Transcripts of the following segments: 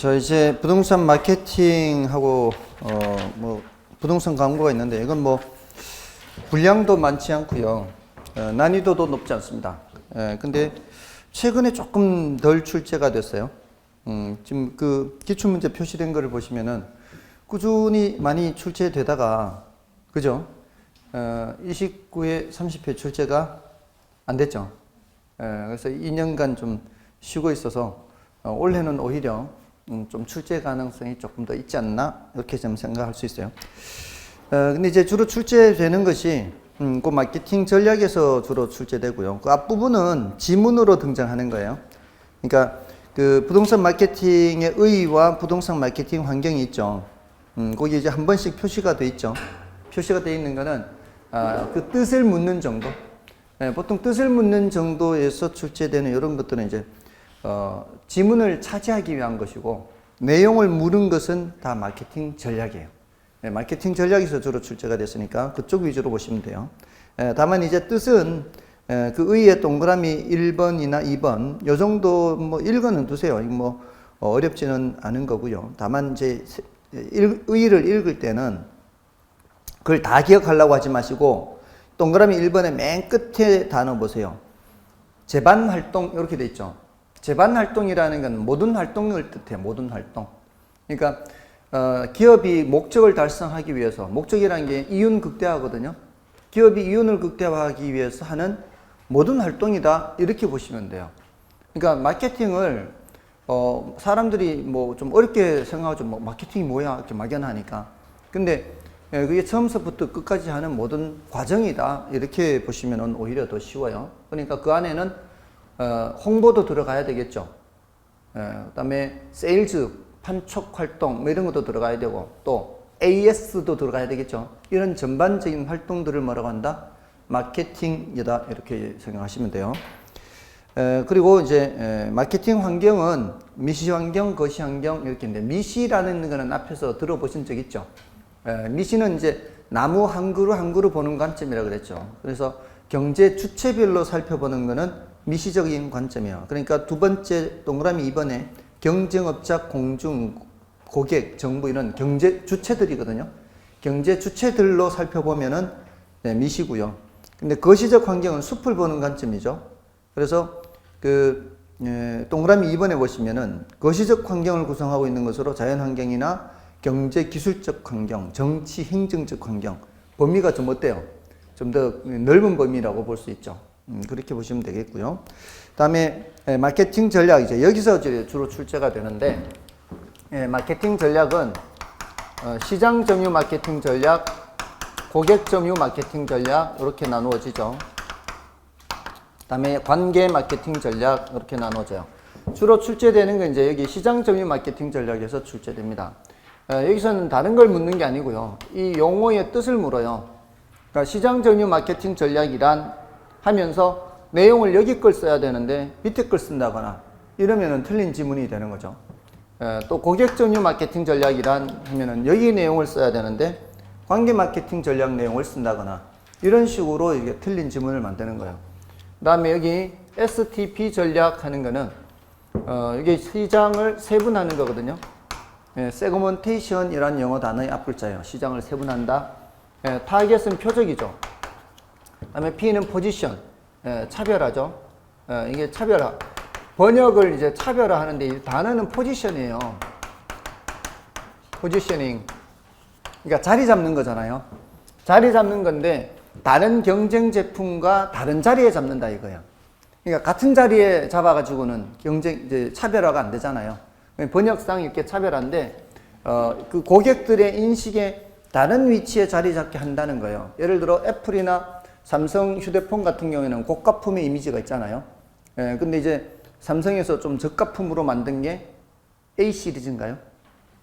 저 이제 부동산 마케팅하고 뭐 부동산 광고가 있는데 이건 뭐 분량도 많지 않고요. 난이도도 높지 않습니다. 근데 최근에 조금 덜 출제가 됐어요. 지금 그 기출문제 표시된 거를 보시면은 꾸준히 많이 출제되다가 그죠? 29회 30회 출제가 안 됐죠. 그래서 2년간 좀 쉬고 있어서 올해는 오히려 좀 출제 가능성이 조금 더 있지 않나 이렇게 좀 생각할 수 있어요. 근데 이제 주로 출제되는 것이 그 마케팅 전략에서 주로 출제되고요. 그 앞부분은 지문으로 등장하는 거예요. 그러니까 그 부동산 마케팅의 의의와 부동산 마케팅 환경이 있죠. 거기 이제 한 번씩 표시가 돼 있죠. 표시가 돼 있는 거는 그 뜻을 묻는 정도. 보통 뜻을 묻는 정도에서 출제되는 이런 것들은 이제 지문을 차지하기 위한 것이고 내용을 물은 것은 다 마케팅 전략이에요. 마케팅 전략에서 주로 출제가 됐으니까 그쪽 위주로 보시면 돼요. 다만 이제 뜻은 그 의의 동그라미 1번이나 2번 요 정도 뭐 읽어는 두세요. 뭐 어렵지는 않은 거고요. 다만 이제 의의를 읽을 때는 그걸 다 기억하려고 하지 마시고 동그라미 1번의 맨 끝에 단어 보세요. 재반 활동 이렇게 돼 있죠. 재반 활동이라는 건 모든 활동을 뜻해요. 모든 활동. 그러니까 기업이 목적을 달성하기 위해서 목적이라는 게 이윤 극대화거든요. 기업이 이윤을 극대화하기 위해서 하는 모든 활동이다 이렇게 보시면 돼요. 그러니까 마케팅을 사람들이 뭐 좀 어렵게 생각하죠. 뭐 마케팅이 뭐야 이렇게 막연하니까. 근데 그게 처음부터 끝까지 하는 모든 과정이다 이렇게 보시면 오히려 더 쉬워요. 그러니까 그 안에는 홍보도 들어가야 되겠죠. 그다음에 세일즈, 판촉 활동 뭐 이런 것도 들어가야 되고 또 AS도 들어가야 되겠죠. 이런 전반적인 활동들을 뭐라고 한다? 마케팅이다 이렇게 생각하시면 돼요. 그리고 이제 마케팅 환경은 미시 환경, 거시 환경 이렇게 있는데 미시라는 거는 앞에서 들어보신 적 있죠. 미시는 이제 나무 한 그루 한 그루 보는 관점이라고 그랬죠. 그래서 경제 주체별로 살펴보는 거는 미시적인 관점이에요. 그러니까 두 번째 동그라미 2번에 경쟁업자, 공중, 고객, 정부 이런 경제 주체들이거든요. 경제 주체들로 살펴보면은 미시고요. 근데 거시적 환경은 숲을 보는 관점이죠. 그래서 그 동그라미 2번에 보시면은 거시적 환경을 구성하고 있는 것으로 자연환경이나 경제 기술적 환경, 정치 행정적 환경 범위가 좀 어때요? 좀 더 넓은 범위라고 볼 수 있죠. 그렇게 보시면 되겠고요. 다음에 마케팅 전략 이제 여기서 주로 출제가 되는데 마케팅 전략은 시장 점유 마케팅 전략, 고객 점유 마케팅 전략 이렇게 나누어지죠. 다음에 관계 마케팅 전략 이렇게 나누어져요. 주로 출제되는 건 이제 여기 시장 점유 마케팅 전략에서 출제됩니다. 여기서는 다른 걸 묻는 게 아니고요. 이 용어의 뜻을 물어요. 그러니까 시장 점유 마케팅 전략이란 하면서 내용을 여기 걸 써야 되는데 밑에 걸 쓴다거나 이러면은 틀린 지문이 되는 거죠. 또 고객 점유 마케팅 전략이란 하면은 여기 내용을 써야 되는데 관계 마케팅 전략 내용을 쓴다거나 이런 식으로 이게 틀린 지문을 만드는 거예요. 그 다음에 여기 STP 전략 하는 거는 이게 시장을 세분하는 거거든요. 세그먼테이션이라는 영어 단어의 앞글자예요. 시장을 세분한다. 타겟은 표적이죠. 그다음에 P는 포지션, 차별화죠. 이게 차별화. 번역을 이제 차별화하는데 이 단어는 포지션이에요. 포지셔닝. 그러니까 자리 잡는 거잖아요. 자리 잡는 건데 다른 경쟁 제품과 다른 자리에 잡는다 이거예요. 그러니까 같은 자리에 잡아가지고는 이제 차별화가 안 되잖아요. 번역상 이렇게 차별화인데 그 고객들의 인식에 다른 위치에 자리 잡게 한다는 거예요. 예를 들어 애플이나 삼성 휴대폰 같은 경우에는 고가품의 이미지가 있잖아요. 근데 이제 삼성에서 좀 저가품으로 만든 게 A 시리즈인가요?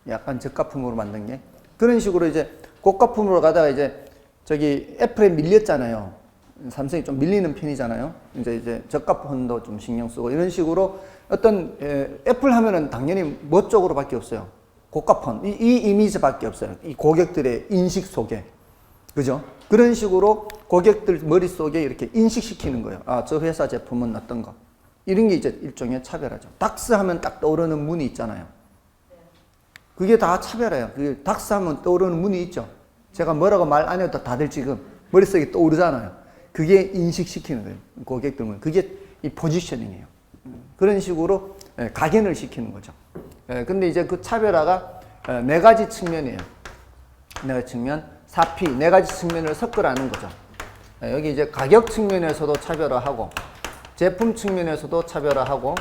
약간 저가품으로 만든 게. 그런 식으로 이제 고가품으로 가다가 이제 저기 애플에 밀렸잖아요. 삼성이 좀 밀리는 편이잖아요. 이제 저가폰도 좀 신경 쓰고 이런 식으로 어떤 애플 하면은 당연히 뭐 쪽으로 밖에 없어요. 고가폰. 이 이미지밖에 없어요. 이 고객들의 인식 속에. 그죠? 그런 식으로 고객들 머릿속에 이렇게 인식시키는 거예요. 아, 저 회사 제품은 어떤 거. 이런 게 이제 일종의 차별화죠. 닥스 하면 딱 떠오르는 문이 있잖아요. 그게 다 차별화예요. 그게 닥스하면 떠오르는 문이 있죠. 제가 뭐라고 말 안 해도 다들 지금 머릿속에 떠오르잖아요. 그게 인식시키는 거예요. 고객들은. 그게 이 포지셔닝이에요. 그런 식으로 각인을 시키는 거죠. 근데 이제 그 차별화가 네 가지 측면이에요. 네 가지 측면, 4P, 네 가지 측면을 섞으라는 거죠. 여기 이제 가격 측면에서도 차별화하고, 제품 측면에서도 차별화하고,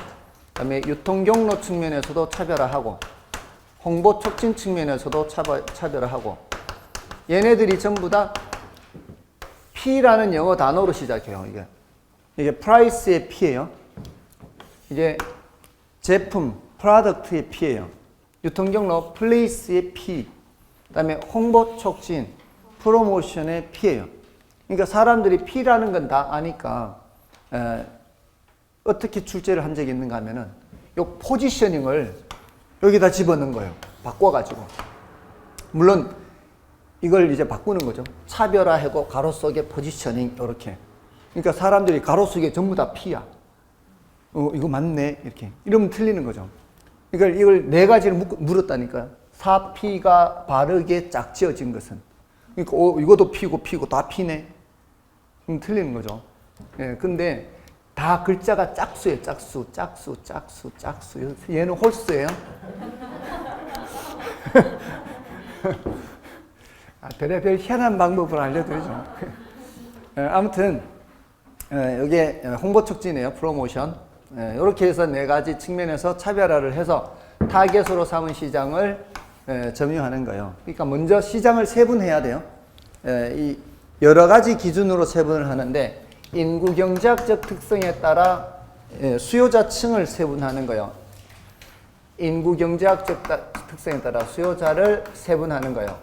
그다음에 유통 경로 측면에서도 차별화하고, 홍보 촉진 측면에서도 차별화하고, 얘네들이 전부 다 P라는 영어 단어로 시작해요. 이게 price의 P예요. 이게 제품, product의 P예요. 유통 경로, place의 P. 그다음에 홍보 촉진, 프로모션의 P예요. 그러니까 사람들이 P라는 건 다 아니까 어떻게 출제를 한 적이 있는가 하면은 요 포지셔닝을 여기다 집어넣은 거예요. 바꿔가지고. 물론 이걸 이제 바꾸는 거죠. 차별화하고 가로 속에 포지셔닝 이렇게. 그러니까 사람들이 가로 속에 전부 다 P야. 이거 맞네 이렇게. 이러면 틀리는 거죠. 그러니까 이걸 네 가지를 물었다니까요. 4P가 바르게 짝지어진 것은. 그러니까 이것도 P고 다 P네. 그럼 틀리는 거죠. 예, 근데 다 글자가 짝수예요. 짝수. 얘는 홀수예요. 별의별 희한한 방법을 알려드리죠. 아무튼 이게 홍보 촉진이에요. 프로모션. 이렇게 해서 네 가지 측면에서 차별화를 해서 타겟으로 삼은 시장을 점유하는 거예요. 그러니까 먼저 시장을 세분해야 돼요. 이 여러 가지 기준으로 세분을 하는데 인구 경제학적 특성에 따라 수요자층을 세분하는 거예요. 인구 경제학적 특성에 따라 수요자를 세분하는 거예요.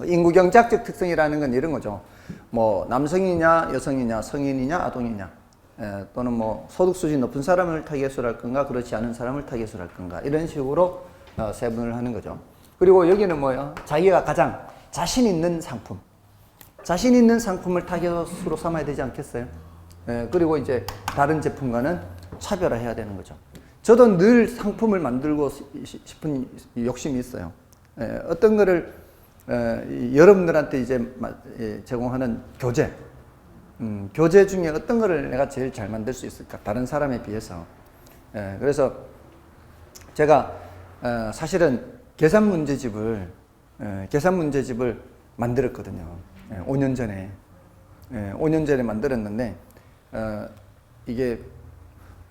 인구 경제학적 특성이라는 건 이런 거죠. 뭐 남성이냐, 여성이냐, 성인이냐, 아동이냐, 또는 뭐 소득 수준이 높은 사람을 타겟으로 할 건가, 그렇지 않은 사람을 타겟으로 할 건가, 이런 식으로 세분을 하는 거죠. 그리고 여기는 뭐예요? 자기가 가장 자신 있는 상품, 자신 있는 상품을 타겟으로 삼아야 되지 않겠어요? 그리고 이제 다른 제품과는 차별화해야 되는 거죠. 저도 늘 상품을 만들고 싶은 욕심이 있어요. 어떤 거를 여러분들한테 이제 제공하는 교재, 교재 중에 어떤 거를 내가 제일 잘 만들 수 있을까? 다른 사람에 비해서. 그래서 제가 사실은 계산 문제집을 만들었거든요. 5년 전에. 5년 전에 만들었는데 이게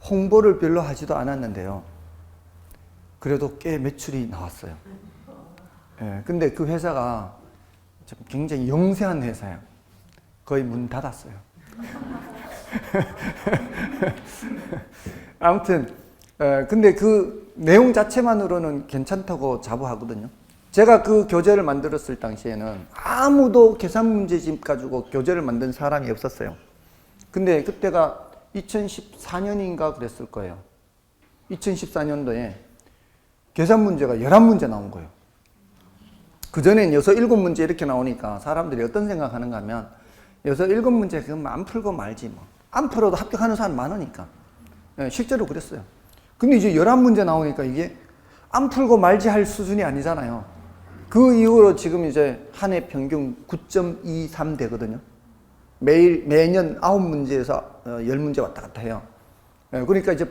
홍보를 별로 하지도 않았는데요. 그래도 꽤 매출이 나왔어요. 근데 그 회사가 굉장히 영세한 회사예요. 거의 문 닫았어요. 아무튼 근데 그 내용 자체만으로는 괜찮다고 자부하거든요. 제가 그 교재를 만들었을 당시에는 아무도 계산 문제집 가지고 교재를 만든 사람이 없었어요. 근데 그때가 2014년인가 그랬을 거예요. 2014년도에 계산 문제가 11문제 나온 거예요. 그전엔 6, 7문제 이렇게 나오니까 사람들이 어떤 생각하는가 하면 6, 7문제 그럼 안 풀고 말지 뭐. 안 풀어도 합격하는 사람 많으니까. 실제로 그랬어요. 근데 이제 11문제 나오니까 이게 안 풀고 말지 할 수준이 아니잖아요. 그 이후로 지금 이제 한 해 평균 9.23 되거든요. 매년 9문제에서 10문제 왔다 갔다 해요. 그러니까 이제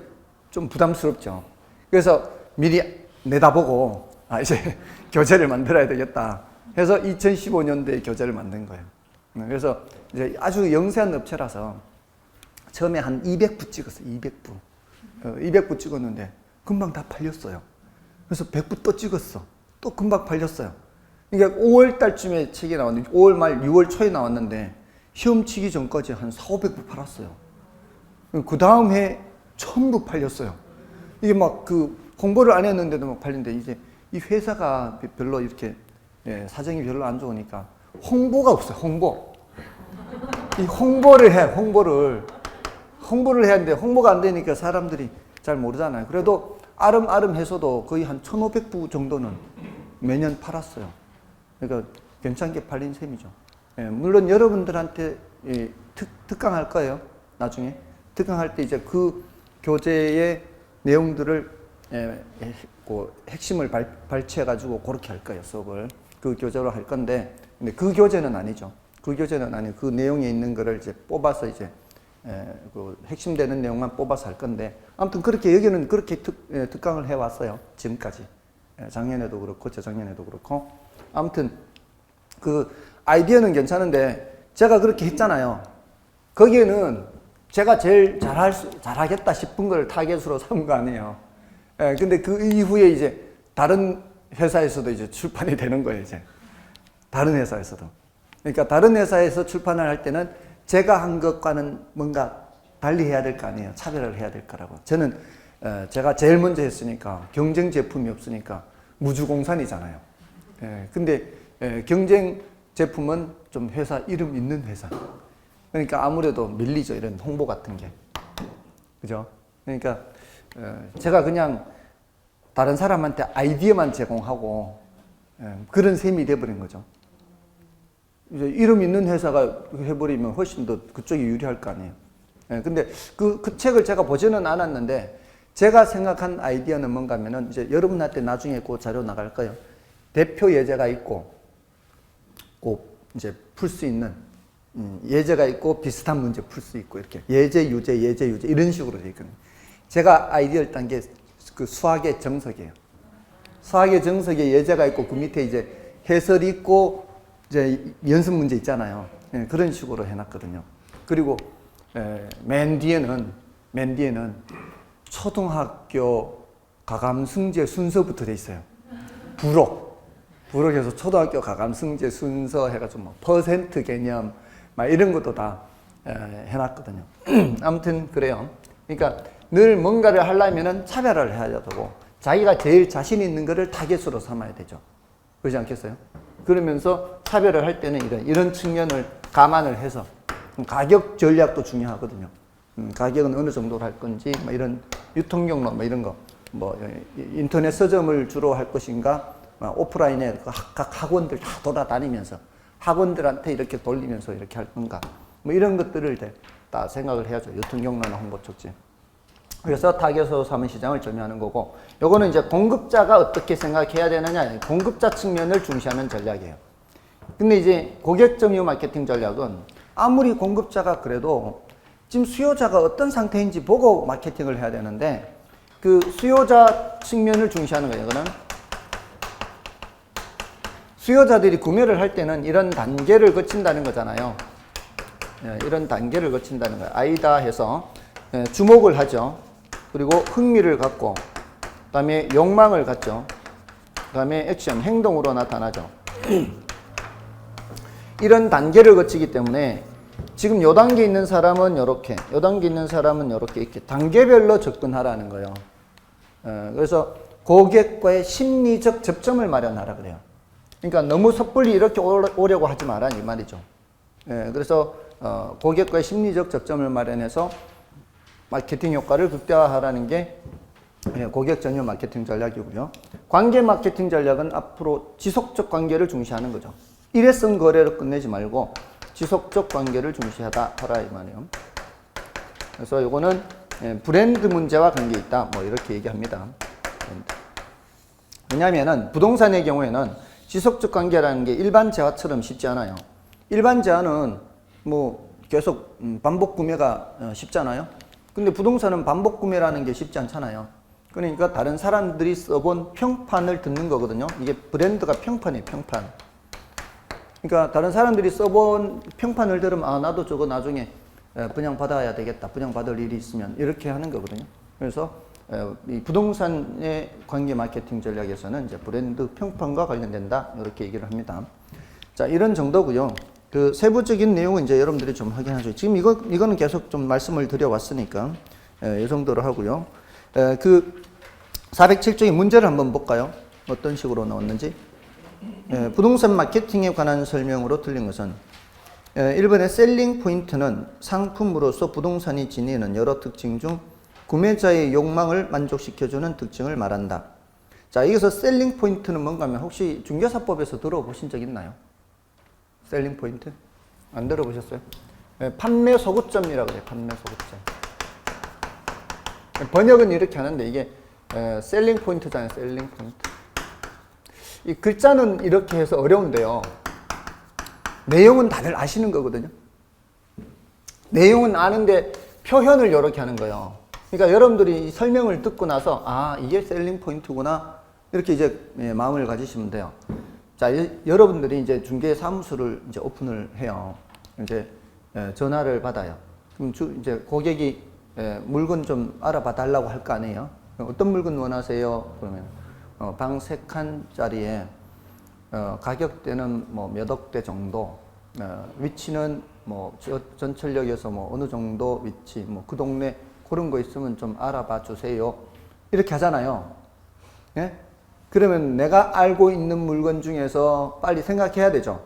좀 부담스럽죠. 그래서 미리 내다보고 이제 교재를 만들어야 되겠다 해서 2015년도에 교재를 만든 거예요. 그래서 이제 아주 영세한 업체라서 처음에 한 200부 찍었어요. 200부. 200부 찍었는데 금방 다 팔렸어요. 그래서 100부 또 찍었어. 또 금방 팔렸어요. 그러니까 5월 달쯤에 책이 나왔는데 5월 말 6월 초에 나왔는데 시험 치기 전까지 한 4,500부 팔았어요. 그 다음 해 전부 팔렸어요. 이게 막 그 홍보를 안 했는데도 막 팔린데 이제 이 회사가 별로 이렇게 사정이 별로 안 좋으니까 홍보가 없어요. 이 홍보를 해. 홍보를 해야 하는데 홍보가 안 되니까 사람들이 잘 모르잖아요. 그래도 아름아름해서도 거의 한 1,500부 정도는 매년 팔았어요. 그러니까 괜찮게 팔린 셈이죠. 물론 여러분들한테 특강할 거예요. 나중에 특강할 때 이제 그 교재의 내용들을 그 핵심을 발췌해가지고 그렇게 할 거예요, 수업을. 그 교재로 할 건데, 근데 그 교재는 아니죠. 그 교재는 아니고 그 내용에 있는 거를 이제 뽑아서 이제 그 핵심되는 내용만 뽑아서 할 건데, 아무튼 그렇게 여기는 그렇게 특강을 해왔어요, 지금까지. 작년에도 그렇고 재작년에도 그렇고. 아무튼 그 아이디어는 괜찮은데 제가 그렇게 했잖아요. 거기에는 제가 제일 잘하겠다 싶은 걸 타겟으로 삼은 거 아니에요. 근데 그 이후에 이제 다른 회사에서도 이제 출판이 되는 거예요, 이제. 다른 회사에서도. 그러니까 다른 회사에서 출판을 할 때는 제가 한 것과는 뭔가 달리 해야 될 거 아니에요. 차별을 해야 될 거라고. 저는 제가 제일 먼저 했으니까 경쟁 제품이 없으니까 무주공산이잖아요. 근데 경쟁 제품은 좀 회사 이름 있는 회사. 그러니까 아무래도 밀리죠. 이런 홍보 같은 게. 그죠? 그러니까 제가 그냥 다른 사람한테 아이디어만 제공하고 그런 셈이 돼버린 거죠. 이제 이름 있는 회사가 해버리면 훨씬 더 그쪽이 유리할 거 아니에요. 근데 그 책을 제가 보지는 않았는데 제가 생각한 아이디어는 뭔가 하면은 이제 여러분한테 나중에 그 자료 나갈 거예요. 대표 예제가 있고 꼭 이제 풀 수 있는 예제가 있고 비슷한 문제 풀 수 있고 이렇게 예제, 유제 이런 식으로 되어 있거든요. 제가 아이디어를 딴 게 그 수학의 정석이에요. 수학의 정석에 예제가 있고 그 밑에 이제 해설이 있고 이제 연습 문제 있잖아요. 그런 식으로 해놨거든요. 그리고 맨 뒤에는 초등학교 가감승제 순서부터 돼 있어요. 부록해서 초등학교 가감승제 순서 해가지고 뭐 퍼센트 개념 막 이런 것도 다 해놨거든요. 아무튼 그래요. 그러니까 늘 뭔가를 하려면은 차별을 해야 되고 자기가 제일 자신 있는 거를 타겟으로 삼아야 되죠. 그렇지 않겠어요? 그러면서 차별을 할 때는 이런 측면을 감안을 해서 가격 전략도 중요하거든요. 가격은 어느 정도로 할 건지, 뭐 이런 유통 경로, 뭐 이런 거, 뭐 인터넷 서점을 주로 할 것인가, 오프라인에 각 학원들 다 돌아다니면서 학원들한테 이렇게 돌리면서 이렇게 할 건가, 뭐 이런 것들을 다 생각을 해야죠. 유통 경로나 홍보 촉진. 그래서 타겟으로 삼은 시장을 점유하는 거고, 요거는 이제 공급자가 어떻게 생각해야 되느냐, 공급자 측면을 중시하는 전략이에요. 근데 이제 고객 점유 마케팅 전략은 아무리 공급자가 그래도 지금 수요자가 어떤 상태인지 보고 마케팅을 해야 되는데 그 수요자 측면을 중시하는 거예요. 이거는 수요자들이 구매를 할 때는 이런 단계를 거친다는 거잖아요. 이런 단계를 거친다는 거예요. 아이다 해서 주목을 하죠. 그리고 흥미를 갖고, 그 다음에 욕망을 갖죠. 그 다음에 액션, 행동으로 나타나죠. 이런 단계를 거치기 때문에 지금 요 단계에 있는 사람은 요렇게, 요 단계에 있는 사람은 요렇게 이렇게 단계별로 접근하라는 거예요. 그래서 고객과의 심리적 접점을 마련하라 그래요. 그러니까 너무 섣불리 이렇게 오려고 하지 마라 이 말이죠. 그래서 고객과의 심리적 접점을 마련해서 마케팅 효과를 극대화하라는 게 고객 전용 마케팅 전략이고요. 관계 마케팅 전략은 앞으로 지속적 관계를 중시하는 거죠. 일회성 거래로 끝내지 말고 지속적 관계를 중시하라 이 말이에요. 그래서 이거는 브랜드 문제와 관계 있다. 뭐 이렇게 얘기합니다. 왜냐하면은 부동산의 경우에는 지속적 관계라는 게 일반 재화처럼 쉽지 않아요. 일반 재화는 뭐 계속 반복 구매가 쉽잖아요. 근데 부동산은 반복 구매라는 게 쉽지 않잖아요. 그러니까 다른 사람들이 써본 평판을 듣는 거거든요. 이게 브랜드가 평판이에요, 평판. 그러니까 다른 사람들이 써본 평판을 들으면 아 나도 저거 나중에 분양받아야 되겠다. 분양받을 일이 있으면 이렇게 하는 거거든요. 그래서 이 부동산의 관계 마케팅 전략에서는 이제 브랜드 평판과 관련된다. 이렇게 얘기를 합니다. 자, 이런 정도고요. 그 세부적인 내용은 이제 여러분들이 좀 확인하죠. 지금 이거는 계속 좀 말씀을 드려왔으니까 이 정도로 하고요. 그 407쪽의 문제를 한번 볼까요? 어떤 식으로 나왔는지. 부동산 마케팅에 관한 설명으로 틀린 것은 1번의 셀링 포인트는 상품으로서 부동산이 지니는 여러 특징 중 구매자의 욕망을 만족시켜주는 특징을 말한다. 자, 여기서 셀링 포인트는 뭔가 하면 혹시 중개사법에서 들어보신 적 있나요? 셀링 포인트? 안 들어보셨어요? 판매 소구점이라고 그래요. 판매 소구점. 번역은 이렇게 하는데 이게 셀링 포인트잖아요. 셀링 포인트. 이 글자는 이렇게 해서 어려운데요. 내용은 다들 아시는 거거든요. 내용은 아는데 표현을 이렇게 하는 거예요. 그러니까 여러분들이 이 설명을 듣고 나서 아, 이게 셀링 포인트구나. 이렇게 이제 마음을 가지시면 돼요. 자, 여러분들이 이제 중개 사무소를 이제 오픈을 해요. 이제 전화를 받아요. 그럼 이제 고객이 물건 좀 알아봐 달라고 할 거 아니에요. 어떤 물건 원하세요? 그러면 방 3칸짜리에 가격대는 뭐 몇 억대 정도, 위치는 뭐 전철역에서 뭐 어느 정도 위치, 뭐 그 동네 그런 거 있으면 좀 알아봐 주세요. 이렇게 하잖아요. 예? 그러면 내가 알고 있는 물건 중에서 빨리 생각해야 되죠.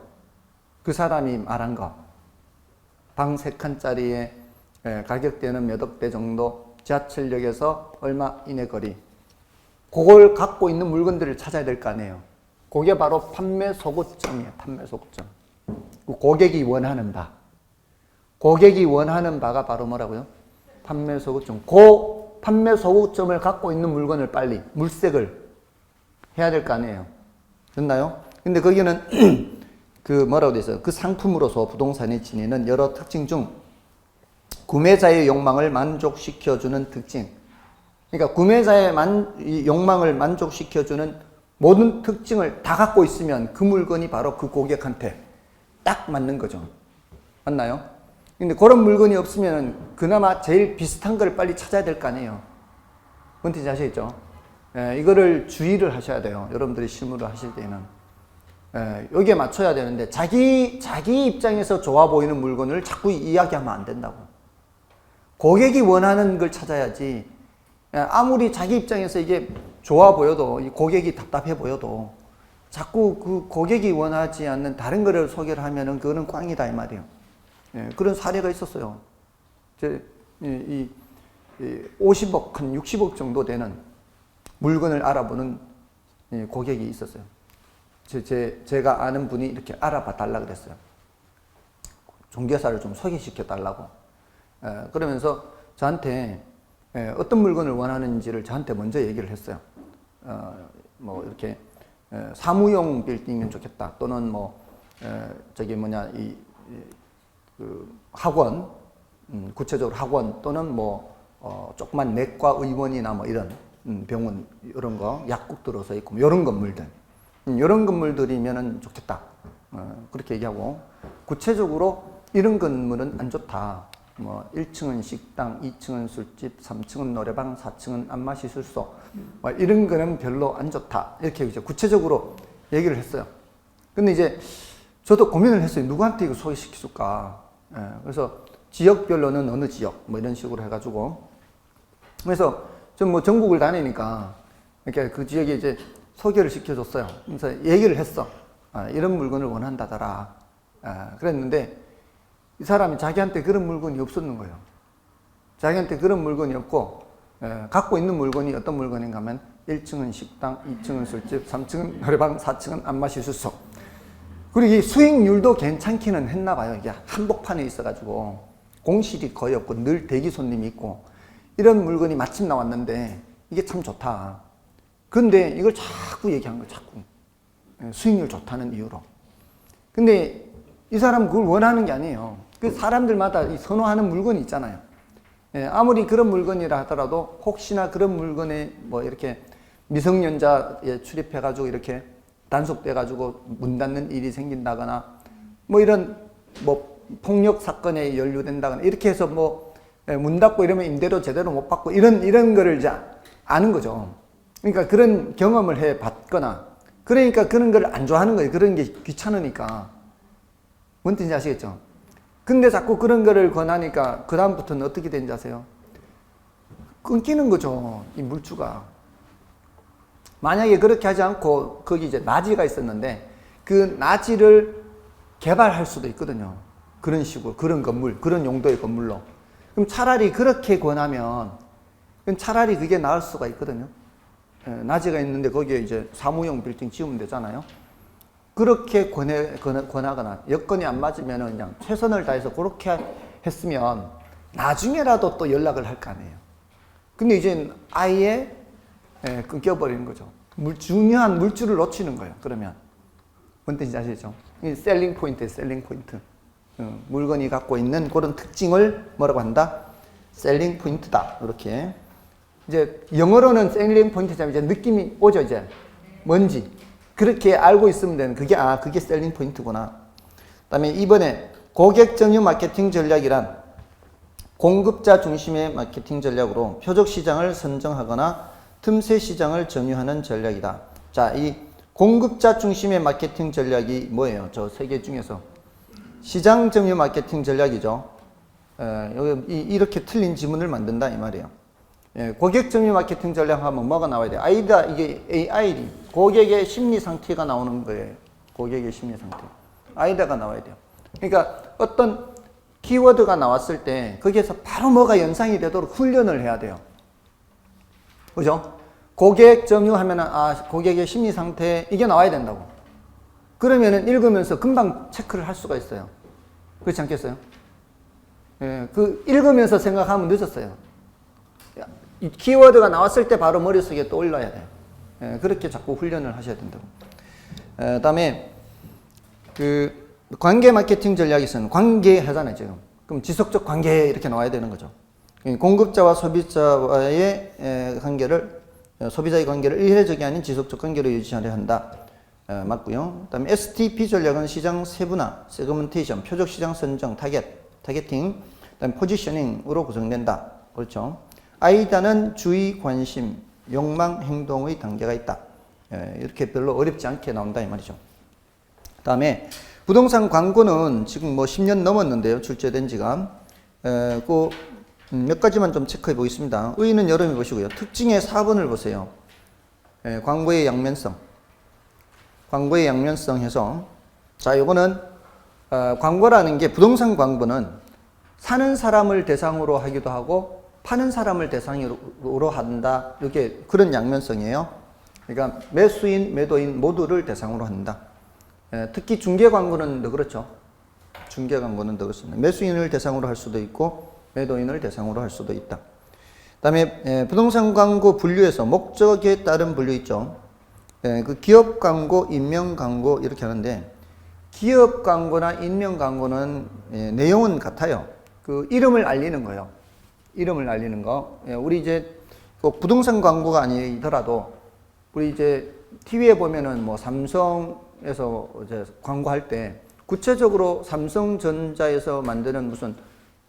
그 사람이 말한 거. 방 3칸짜리에 가격대는 몇 억대 정도, 지하철역에서 얼마 이내 거리. 그걸 갖고 있는 물건들을 찾아야 될 거 아니에요. 그게 바로 판매 소구점이에요. 판매 소구점. 고객이 원하는 바. 고객이 원하는 바가 바로 뭐라고요? 판매 소구점. 그 판매 소구점을 갖고 있는 물건을 빨리 물색을 해야 될 거 아니에요. 됐나요? 근데 거기는 그 뭐라고 돼 있어요? 그 상품으로서 부동산이 지니는 여러 특징 중 구매자의 욕망을 만족시켜주는 특징. 그러니까 구매자의 욕망을 만족시켜주는 모든 특징을 다 갖고 있으면 그 물건이 바로 그 고객한테 딱 맞는 거죠. 맞나요? 근데 그런 물건이 없으면 그나마 제일 비슷한 걸 빨리 찾아야 될 거 아니에요. 뭔 뜻인지 아시겠죠? 이거를 주의를 하셔야 돼요. 여러분들이 실무를 하실 때는. 여기에 맞춰야 되는데 자기 입장에서 좋아 보이는 물건을 자꾸 이야기하면 안 된다고. 고객이 원하는 걸 찾아야지. 아무리 자기 입장에서 이게 좋아 보여도 이 고객이 답답해 보여도 자꾸 그 고객이 원하지 않는 다른 거를 소개를 하면은 그거는 꽝이다 이 말이에요. 그런 사례가 있었어요. 50억 한 60억 정도 되는 물건을 알아보는 고객이 있었어요. 제가 아는 분이 이렇게 알아봐 달라 그랬어요. 종교사를 좀 소개시켜 달라고. 그러면서 저한테 어떤 물건을 원하는지를 저한테 먼저 얘기를 했어요. 뭐 이렇게 사무용 빌딩이면 좋겠다. 또는 뭐 저기 뭐냐 그 학원, 구체적으로 학원 또는 뭐 조그만 내과 의원이나 뭐 이런 병원 이런 거 약국 들어서 있고 뭐 이런 건물들. 이런 건물들이면은 좋겠다. 그렇게 얘기하고 구체적으로 이런 건물은 안 좋다. 뭐 1층은 식당, 2층은 술집, 3층은 노래방, 4층은 안마시술소. 뭐 이런 거는 별로 안 좋다. 이렇게 이제 구체적으로 얘기를 했어요. 근데 이제 저도 고민을 했어요. 누구한테 이거 소개시켜줄까? 그래서 지역별로는 어느 지역 뭐 이런 식으로 해가지고 그래서 좀 뭐 전국을 다니니까 이렇게 그 지역에 이제 소개를 시켜줬어요. 그래서 얘기를 했어. 이런 물건을 원한다더라. 그랬는데 이 사람이 자기한테 그런 물건이 없었는 거예요. 자기한테 그런 물건이 없고 갖고 있는 물건이 어떤 물건인가 하면 1층은 식당, 2층은 술집, 3층은 노래방, 4층은 안마시술소. 그리고 이 수익률도 괜찮기는 했나 봐요. 이게 한복판에 있어가지고 공실이 거의 없고 늘 대기 손님이 있고 이런 물건이 마침 나왔는데 이게 참 좋다. 근데 이걸 자꾸 얘기한 거예요. 자꾸. 수익률 좋다는 이유로. 근데 이 사람은 그걸 원하는 게 아니에요. 그 사람들마다 선호하는 물건이 있잖아요. 아무리 그런 물건이라 하더라도 혹시나 그런 물건에 뭐 이렇게 미성년자에 출입해가지고 이렇게 단속돼가지고 문 닫는 일이 생긴다거나 뭐 이런 뭐 폭력 사건에 연루된다거나 이렇게 해서 뭐 문 닫고 이러면 임대료 제대로 못 받고 이런 거를 이제 아는 거죠. 그러니까 그런 경험을 해 봤거나 그러니까 그런 걸 안 좋아하는 거예요. 그런 게 귀찮으니까. 뭔 뜻인지 아시겠죠? 근데 자꾸 그런 거를 권하니까 그 다음부터는 어떻게 되는지 아세요? 끊기는 거죠. 이 물주가. 만약에 그렇게 하지 않고 거기 이제 나지가 있었는데 그 나지를 개발할 수도 있거든요. 그런 식으로 그런 건물, 그런 용도의 건물로. 그럼 차라리 그렇게 권하면 차라리 그게 나을 수가 있거든요. 나지가 있는데 거기에 이제 사무용 빌딩 지으면 되잖아요. 그렇게 권하거나 여건이 안 맞으면 그냥 최선을 다해서 그렇게 했으면 나중에라도 또 연락을 할 거 아니에요. 근데 이제 아예 끊겨버리는 거죠. 중요한 물줄을 놓치는 거예요. 그러면 뭔 뜻인지 아시죠? 이 셀링 포인트예요. 셀링 포인트. 물건이 갖고 있는 그런 특징을 뭐라고 한다? 셀링 포인트다. 이렇게 이제 영어로는 셀링 포인트잖아요. 이제 느낌이 오죠. 이제 뭔지 그렇게 알고 있으면 되는 그게 셀링 포인트구나. 그다음에 이번에 고객 점유 마케팅 전략이란 공급자 중심의 마케팅 전략으로 표적 시장을 선정하거나 틈새 시장을 점유하는 전략이다. 자, 이 공급자 중심의 마케팅 전략이 뭐예요? 저 세 개 중에서 시장 점유 마케팅 전략이죠. 여기 이렇게 틀린 지문을 만든다 이 말이에요. 고객 점유 마케팅 전략 하면 뭐가 나와야 돼요? 아이다 이게 AID 고객의 심리 상태가 나오는 거예요. 고객의 심리 상태. 아이다가 나와야 돼요. 그러니까 어떤 키워드가 나왔을 때 거기에서 바로 뭐가 연상이 되도록 훈련을 해야 돼요. 그죠? 고객 점유하면은 고객의 심리 상태 이게 나와야 된다고. 그러면은 읽으면서 금방 체크를 할 수가 있어요. 그렇지 않겠어요? 그 읽으면서 생각하면 늦었어요. 이 키워드가 나왔을 때 바로 머릿속에 떠올라야 돼요. 그렇게 자꾸 훈련을 하셔야 된다고. 그다음에 그 관계 마케팅 전략에서는 관계 하잖아요, 지금. 그럼 지속적 관계 이렇게 나와야 되는 거죠. 공급자와 소비자와의 관계를, 소비자의 관계를 일회적이 아닌 지속적 관계로 유지하려 한다. 맞고요. 그다음에 STP 전략은 시장 세분화, 세그멘테이션, 표적 시장 선정, 타겟팅, 그다음에 포지셔닝으로 구성된다. 그렇죠. 아이다는 주의, 관심, 욕망, 행동의 단계가 있다. 이렇게 별로 어렵지 않게 나온다 이 말이죠. 그다음에 부동산 광고는 지금 뭐 10년 넘었는데요. 출제된 지가. 몇 가지만 좀 체크해 보겠습니다. 의의는 여러분이 보시고요. 특징의 4번을 보세요. 광고의 양면성. 광고의 양면성 해서 자, 요거는 광고라는 게 부동산 광고는 사는 사람을 대상으로 하기도 하고 파는 사람을 대상으로 한다. 이렇게 그런 양면성이에요. 그러니까 매수인, 매도인 모두를 대상으로 한다. 특히 중개 광고는 더 그렇죠. 중개 광고는 더 그렇습니다. 매수인을 대상으로 할 수도 있고 매도인을 대상으로 할 수도 있다. 그다음에 부동산 광고 분류에서 목적에 따른 분류 있죠. 그 기업 광고, 인명 광고 이렇게 하는데 기업 광고나 인명 광고는 내용은 같아요. 그 이름을 알리는 거예요. 이름을 알리는 거. 우리 이제 부동산 광고가 아니더라도 우리 이제 TV에 보면은 뭐 삼성에서 이제 광고할 때 구체적으로 삼성전자에서 만드는 무슨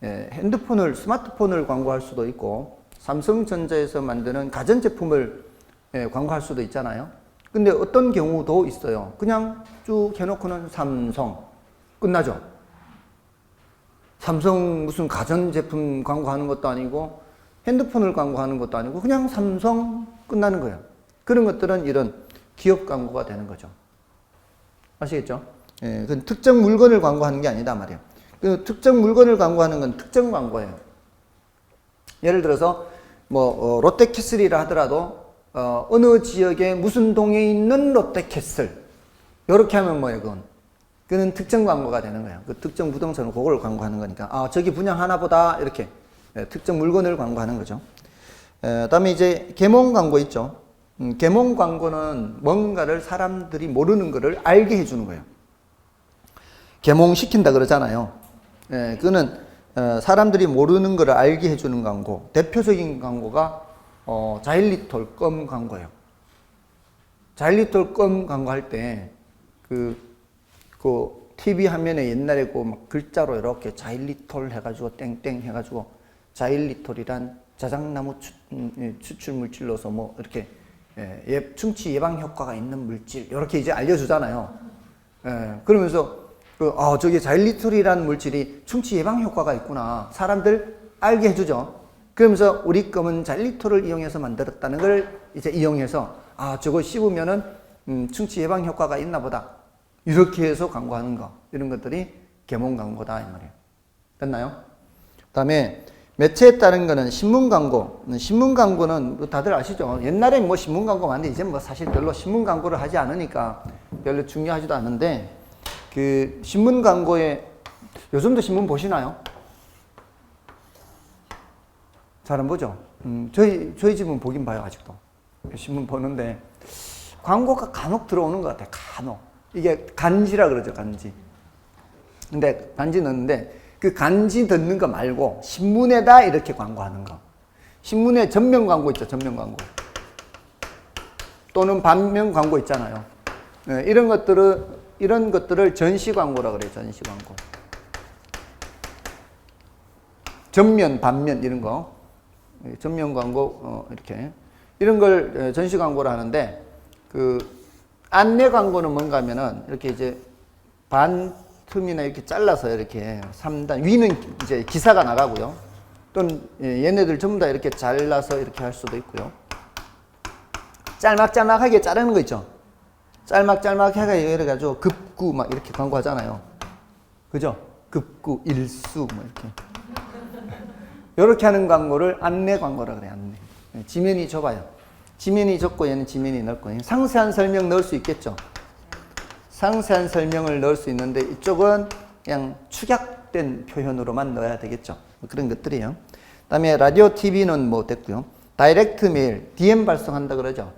핸드폰을, 스마트폰을 광고할 수도 있고 삼성전자에서 만드는 가전제품을 광고할 수도 있잖아요. 근데 어떤 경우도 있어요. 그냥 쭉 해놓고는 삼성 끝나죠. 삼성 무슨 가전제품 광고하는 것도 아니고 핸드폰을 광고하는 것도 아니고 그냥 삼성 끝나는 거예요. 그런 것들은 이런 기업 광고가 되는 거죠. 아시겠죠? 그건 특정 물건을 광고하는 게 아니다 말이에요. 그 특정 물건을 광고하는 건 특정 광고예요. 예를 들어서 뭐 롯데캐슬이라 하더라도 어느 지역에 무슨 동에 있는 롯데캐슬 이렇게 하면 뭐예요? 그건 특정 광고가 되는 거예요. 그 특정 부동산을 그걸 광고하는 거니까 저기 분양하나 보다 이렇게 특정 물건을 광고하는 거죠. 그다음에 이제 계몽 광고 있죠. 계몽 광고는 뭔가를 사람들이 모르는 거를 알게 해주는 거예요. 계몽시킨다 그러잖아요. 그거는 사람들이 모르는 거를 알게 해주는 광고. 대표적인 광고가 자일리톨 껌 광고예요. 자일리톨 껌 광고할 때 그 TV 화면에 옛날에 막 글자로 이렇게 자일리톨 해가지고 땡땡 해가지고 자일리톨이란 자작나무 추출 물질로서 뭐 이렇게 충치 예방 효과가 있는 물질 이렇게 이제 알려주잖아요. 그러면서 저게 자일리톨이라는 물질이 충치 예방 효과가 있구나 사람들 알게 해주죠. 그러면서 우리 껌은 자일리톨을 이용해서 만들었다는 걸 이제 이용해서 저거 씹으면은 충치 예방 효과가 있나 보다 이렇게 해서 광고하는 거 이런 것들이 계몽 광고다 이 말이에요. 됐나요? 그다음에 매체에 따른 거는 신문 광고. 신문 광고는 다들 아시죠? 옛날에 뭐 신문 광고 많은데 이제 뭐 사실 별로 신문 광고를 하지 않으니까 별로 중요하지도 않은데 그 신문 광고에 요즘도 신문 보시나요? 잘 안 보죠? 저희 집은 보긴 봐요 아직도. 신문 보는데 광고가 간혹 들어오는 것 같아요. 간혹. 이게 간지라 그러죠, 간지. 근데 간지 넣는데 그 간지 듣는 거 말고 신문에다 이렇게 광고하는 거. 신문에 전면 광고 있죠, 전면 광고. 또는 반면 광고 있잖아요. 네, 이런 것들을 전시 광고라 그래요, 전시 광고. 전면, 반면 이런 거. 전면 광고, 이렇게. 이런 걸 전시 광고를 하는데, 그, 안내 광고는 뭔가 하면은, 이렇게 이제 반 틈이나 이렇게 잘라서 이렇게 3단, 위는 이제 기사가 나가고요. 또는 얘네들 전부 다 이렇게 잘라서 이렇게 할 수도 있고요. 짤막짤막하게 자르는 거 있죠? 짤막짤막하게 이래가지고 급구 막 이렇게 광고하잖아요. 그죠? 급구, 일수 뭐 이렇게. 이렇게 하는 광고를 안내 광고라 그래요, 안내. 지면이 좁아요. 지면이 좁고 얘는 지면이 넓고. 상세한 설명 넣을 수 있겠죠? 상세한 설명을 넣을 수 있는데 이쪽은 그냥 축약된 표현으로만 넣어야 되겠죠. 그런 것들이에요. 그 다음에 라디오, TV는 뭐 됐고요. 다이렉트 메일, DM 발송한다 그러죠.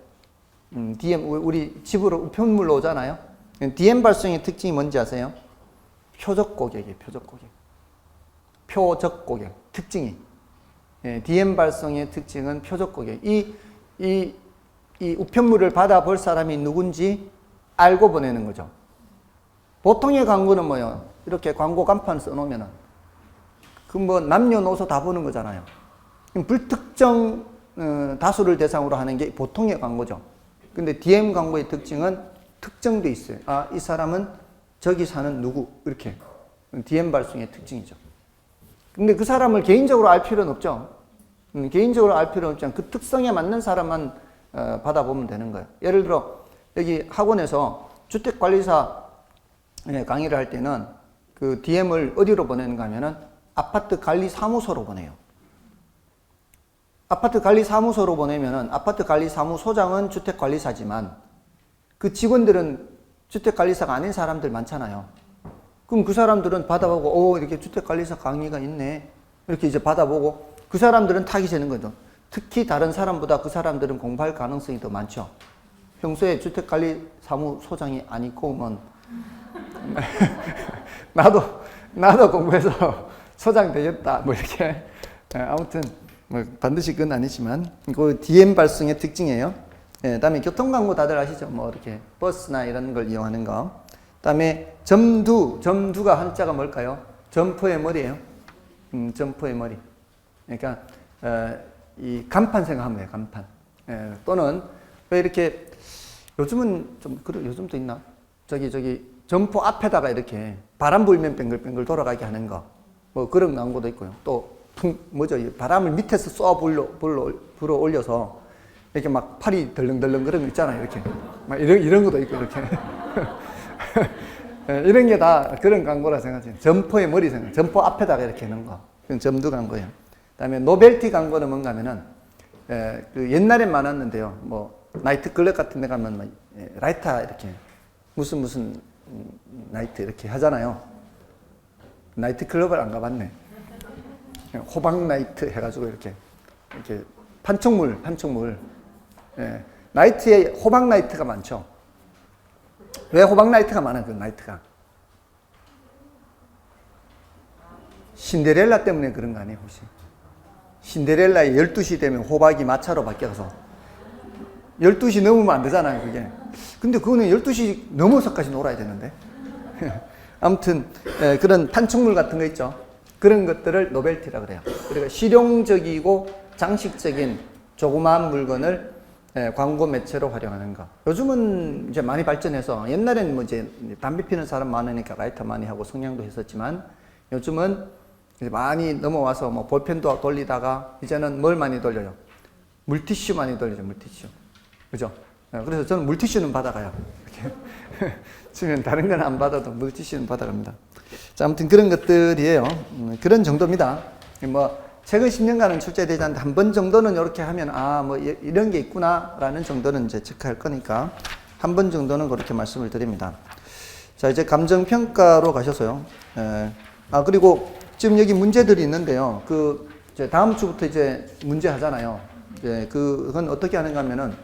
DM, 우리 집으로 우편물로 오잖아요. DM 발송의 특징이 뭔지 아세요? 표적 고객이에요, 표적 고객. 표적 고객, 특징이. DM 발송의 특징은 표적 고객. 이 우편물을 받아볼 사람이 누군지 알고 보내는 거죠. 보통의 광고는 뭐예요? 이렇게 광고 간판 써놓으면은, 그 뭐 남녀노소 다 보는 거잖아요. 불특정 다수를 대상으로 하는 게 보통의 광고죠. 근데 DM 광고의 특징은 특정돼 있어요. 아, 이 사람은 저기 사는 누구, 이렇게. DM 발송의 특징이죠. 근데 그 사람을 개인적으로 알 필요는 없죠. 개인적으로 알 필요는 없지만 그 특성에 맞는 사람만 받아보면 되는 거예요. 예를 들어 여기 학원에서 주택관리사 강의를 할 때는 그 DM을 어디로 보내는가 하면은 아파트 관리 사무소로 보내요. 아파트 관리 사무소로 보내면은 아파트 관리 사무소장은 주택관리사지만 그 직원들은 주택관리사가 아닌 사람들 많잖아요. 그럼 그 사람들은 받아보고, 이렇게 주택관리사 강의가 있네. 이렇게 이제 받아보고, 그 사람들은 타기 되는 거죠. 특히 다른 사람보다 그 사람들은 공부할 가능성이 더 많죠. 평소에 주택관리사무소장이 아니고, 뭐, 나도 공부해서 소장 되겠다. 뭐, 이렇게. 아무튼, 뭐, 반드시 그건 아니지만, 그 DM 발송의 특징이에요. 그 다음에 교통광고 다들 아시죠? 뭐, 이렇게 버스나 이런 걸 이용하는 거. 다음에 점두가 한자가 뭘까요? 점포의 머리예요. 점포의 머리. 그러니까 이 간판 생각하면 돼요. 간판. 또는 왜 이렇게 요즘은 좀 그래 요즘도 있나? 저기 점포 앞에다가 이렇게 바람 불면 뱅글뱅글 돌아가게 하는 거. 뭐 그런 광고도 있고요. 또 뭐죠? 바람을 밑에서 쏘아 불어 올려서 이렇게 막 팔이 덜렁덜렁 그런 거 있잖아요. 이렇게 막 이런 것도 있고 이렇게. 이런 게 다 그런 광고라 생각해요. 점포의 머리 생각. 점포 앞에다가 이렇게 하는 거. 그건 점두 광고예요. 그다음에 노벨티 광고는 뭔가 하면은 그 옛날엔 많았는데요. 뭐 나이트클럽 같은 데 가면 라이터 이렇게 무슨 나이트 이렇게 하잖아요. 나이트클럽을 안 가봤네. 호박 나이트 해가지고 이렇게 판촉물. 나이트에 호박 나이트가 많죠. 왜 호박 나이트가 많아요? 그 나이트가 신데렐라 때문에 그런 거 아니에요 혹시? 신데렐라에 12시 되면 호박이 마차로 바뀌어서 12시 넘으면 안 되잖아요 그게. 근데 그거는 12시 넘어서까지 놀아야 되는데 아무튼 그런 판촉물 같은 거 있죠. 그런 것들을 노벨티라 그래요. 그러니까 실용적이고 장식적인 조그마한 물건을 광고 매체로 활용하는 거. 요즘은 이제 많이 발전해서 옛날에는 뭐 이제 담배 피는 사람 많으니까 라이터 많이 하고 성냥도 했었지만 요즘은 이제 많이 넘어와서 뭐 볼펜도 돌리다가 이제는 뭘 많이 돌려요? 물티슈 많이 돌리죠, 물티슈. 그죠? 그래서 저는 물티슈는 받아가요. 이렇게. 지금 다른 건 안 받아도 물티슈는 받아갑니다. 자, 아무튼 그런 것들이에요. 그런 정도입니다. 뭐 최근 10년간은 출제되지 않는데 한 번 정도는 이렇게 하면 뭐 이런 게 있구나라는 정도는 이제 체크할 거니까 한 번 정도는 그렇게 말씀을 드립니다. 자, 이제 감정평가로 가셔서요. 그리고 지금 여기 문제들이 있는데요. 이제 다음 주부터 이제 문제 하잖아요. 그건 어떻게 하는가 하면은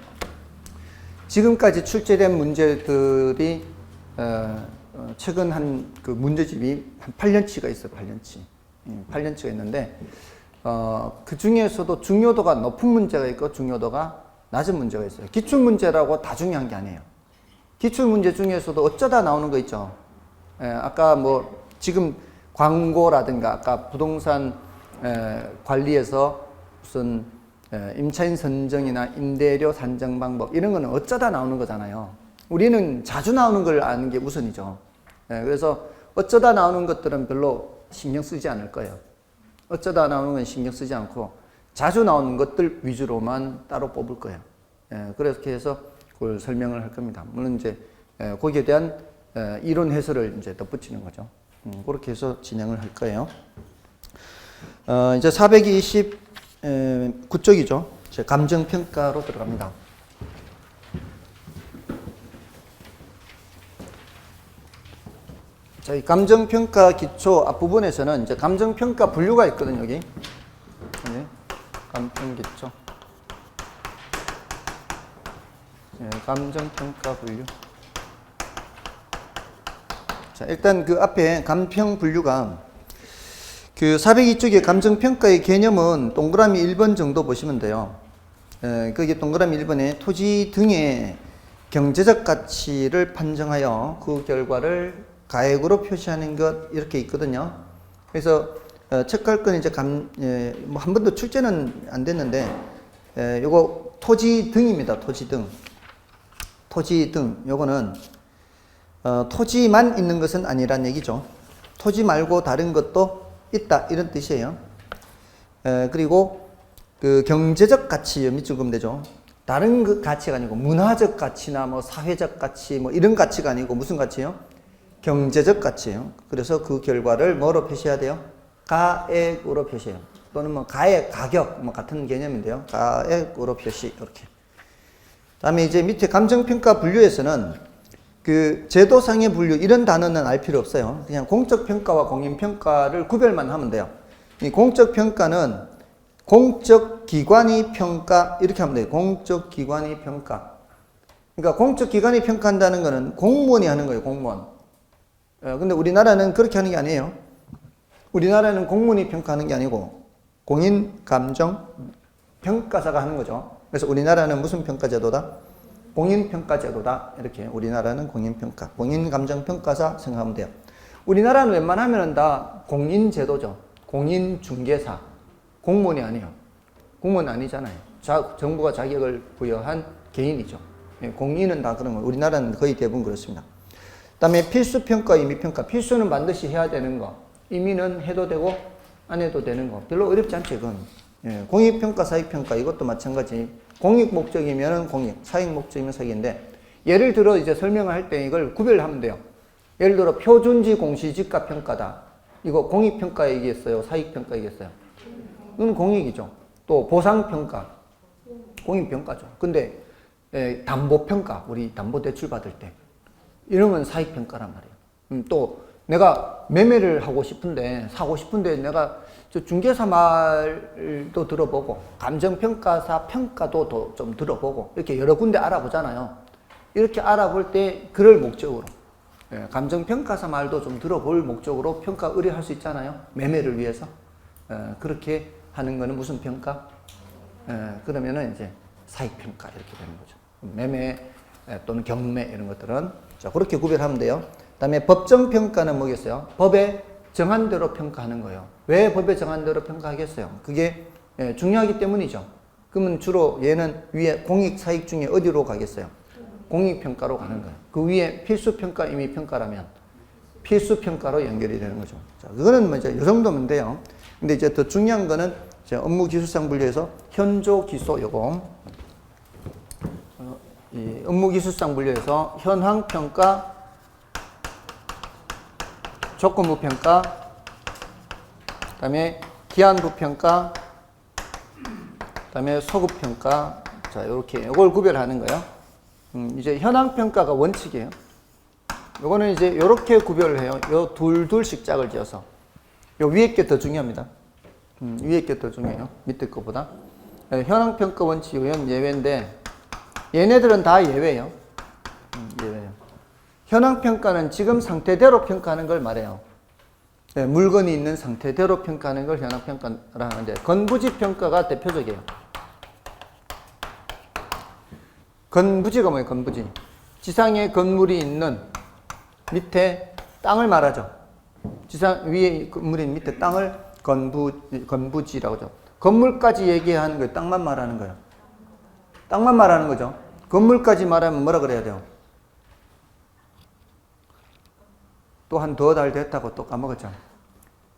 지금까지 출제된 문제들이 최근 한 그 문제집이 한 8년치가 있어요. 8년치. 8년치가 있는데 그 중에서도 중요도가 높은 문제가 있고 중요도가 낮은 문제가 있어요. 기출문제라고 다 중요한 게 아니에요. 기출문제 중에서도 어쩌다 나오는 거 있죠. 아까 뭐 지금 광고라든가 아까 부동산 관리에서 무슨 임차인 선정이나 임대료 산정 방법 이런 거는 어쩌다 나오는 거잖아요. 우리는 자주 나오는 걸 아는 게 우선이죠. 그래서 어쩌다 나오는 것들은 별로 신경 쓰지 않을 거예요. 어쩌다 나오는 건 신경 쓰지 않고 자주 나오는 것들 위주로만 따로 뽑을 거예요. 그렇게 해서 그걸 설명을 할 겁니다. 물론 이제 거기에 대한 이론 해설을 이제 덧붙이는 거죠. 그렇게 해서 진행을 할 거예요. 이제 429쪽이죠. 감정평가로 들어갑니다. 자, 이 감정평가 기초 앞부분에서는 이제 감정평가 분류가 있거든요, 여기. 네, 감평기초. 네, 감정평가 분류. 자, 일단 그 앞에 감평 분류가 그 402쪽의 감정평가의 개념은 동그라미 1번 정도 보시면 돼요. 거기 동그라미 1번에 토지 등의 경제적 가치를 판정하여 그 결과를 가액으로 표시하는 것 이렇게 있거든요. 그래서 책 갈 건 이제 뭐 한 번도 출제는 안 됐는데 요거 토지 등입니다. 토지 등. 토지 등 요거는 토지만 있는 것은 아니란 얘기죠. 토지 말고 다른 것도 있다 이런 뜻이에요. 그리고 그 경제적 가치 밑줄 그으면 되죠. 다른 그 가치가 아니고 문화적 가치나 뭐 사회적 가치 뭐 이런 가치가 아니고 무슨 가치예요? 경제적 가치예요. 그래서 그 결과를 뭐로 표시해야 돼요? 가액으로 표시해요. 또는 뭐 가액, 가격 뭐 같은 개념인데요. 가액으로 표시 이렇게. 다음에 이제 밑에 감정평가 분류에서는 그 제도상의 분류 이런 단어는 알 필요 없어요. 그냥 공적평가와 공인평가를 구별만 하면 돼요. 이 공적평가는 공적기관이 평가 이렇게 하면 돼요. 공적기관이 평가. 그러니까 공적기관이 평가한다는 거는 공무원이 하는 거예요. 공무원. 근데 우리나라는 그렇게 하는 게 아니에요. 우리나라는 공무원이 평가하는 게 아니고 공인감정평가사가 하는 거죠. 그래서 우리나라는 무슨 평가제도다? 공인평가제도다. 이렇게 우리나라는 공인평가, 공인감정평가사 생각하면 돼요. 우리나라는 웬만하면 다 공인제도죠. 공인중개사. 공무원이 아니에요. 공무원 아니잖아요. 정부가 자격을 부여한 개인이죠. 공인은 다 그런 거예요. 우리나라는 거의 대부분 그렇습니다. 그 다음에 필수평가, 임의평가. 필수는 반드시 해야 되는 거. 임의는 해도 되고 안 해도 되는 거. 별로 어렵지 않죠, 이건. 공익평가, 사익평가 이것도 마찬가지. 공익 목적이면 공익, 사익 목적이면 사익인데 예를 들어 이제 설명을 할 때 이걸 구별하면 돼요. 예를 들어 표준지 공시지가 평가다. 이거 공익평가 얘기했어요? 사익평가 얘기했어요? 이건 공익이죠. 또 보상평가, 공익평가죠. 근데 담보평가, 우리 담보대출 받을 때 이런 건 사익평가란 말이에요. 또 내가 매매를 하고 싶은데 사고 싶은데 내가 저 중개사 말도 들어보고 감정평가사 평가도 좀 들어보고 이렇게 여러 군데 알아보잖아요. 이렇게 알아볼 때 그럴 목적으로 감정평가사 말도 좀 들어볼 목적으로 평가 의뢰할 수 있잖아요. 매매를 위해서. 그렇게 하는 거는 무슨 평가? 그러면은 이제 사익평가 이렇게 되는 거죠. 매매 또는 경매 이런 것들은 자 그렇게 구별하면 돼요. 그 다음에 법정평가는 뭐겠어요? 법에 정한 대로 평가하는 거예요. 왜 법에 정한 대로 평가하겠어요? 그게 중요하기 때문이죠. 그러면 주로 얘는 위에 공익, 사익 중에 어디로 가겠어요? 공익평가로 가는 거예요. 그 위에 필수평가, 임의평가라면 필수평가로 연결이 되는 거죠. 자, 그거는 뭐 이제 이 정도면 돼요. 근데 이제 더 중요한 거는 업무기술상 분류에서 현조기소 요거 이 업무기술상 분류에서 현황평가, 조건부평가, 그 다음에 기한부평가, 그 다음에 소급평가. 자, 이렇게 이걸 구별하는 거예요. 이제 현황평가가 원칙이에요. 요거는 이제 이렇게 구별을 해요. 요 둘씩 짝을 지어서. 요 위에 게 더 중요합니다. 위에 게 더 중요해요. 밑에 거보다. 현황평가 원칙은 예외인데, 얘네들은 다 예외예요. 예외예요. 현황평가는 지금 상태대로 평가하는 걸 말해요. 네, 물건이 있는 상태대로 평가하는 걸 현황평가라 하는데 건부지 평가가 대표적이에요. 건부지가 뭐예요? 건부지. 지상에 건물이 있는 밑에 땅을 말하죠. 지상 위에 건물이 있는 밑에 땅을 건부지라고 하죠. 건물까지 얘기하는 거예요. 땅만 말하는 거예요. 땅만 말하는 거죠. 건물까지 말하면 뭐라 그래야 돼요? 또 한 더 달 됐다고 또 까먹었죠.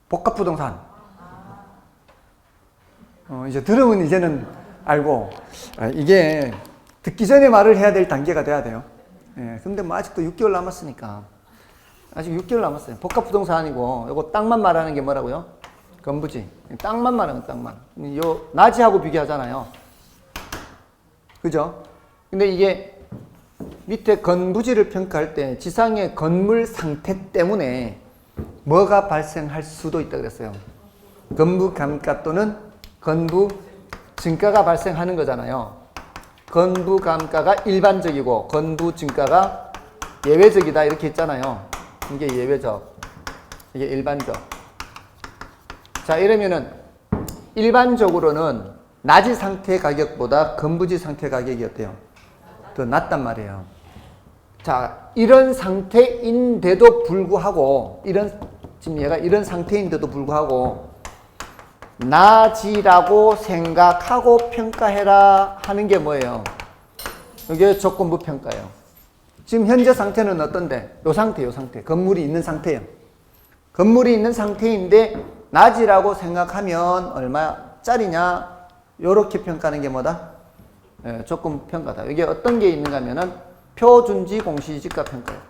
복합부동산. 이제 들으면 이제는 알고, 이게 듣기 전에 말을 해야 될 단계가 돼야 돼요. 예, 근데 뭐 아직도 6개월 남았으니까. 아직 6개월 남았어요. 복합부동산이고, 이거 땅만 말하는 게 뭐라고요? 건부지. 땅만 말하면 땅만. 요, 낮이하고 비교하잖아요. 그죠? 근데 이게 밑에 건부지를 평가할 때 지상의 건물 상태 때문에 뭐가 발생할 수도 있다 그랬어요. 건부 감가 또는 건부 증가가 발생하는 거잖아요. 건부 감가가 일반적이고 건부 증가가 예외적이다 이렇게 했잖아요. 이게 예외적, 이게 일반적. 자, 이러면은 일반적으로는 낮이 상태 가격보다 건부지 상태 가격이 어때요? 더 낮단 말이에요. 자, 이런 상태인데도 불구하고, 지금 얘가 이런 상태인데도 불구하고, 낮이라고 생각하고 평가해라 하는 게 뭐예요? 이게 조건부 평가예요. 지금 현재 상태는 어떤데? 요 상태. 건물이 있는 상태예요. 건물이 있는 상태인데, 낮이라고 생각하면 얼마짜리냐? 요렇게 평가하는 게 뭐다? 예, 조건부 평가다. 이게 어떤 게 있는가 하면은, 표준지 공시지가 평가예요.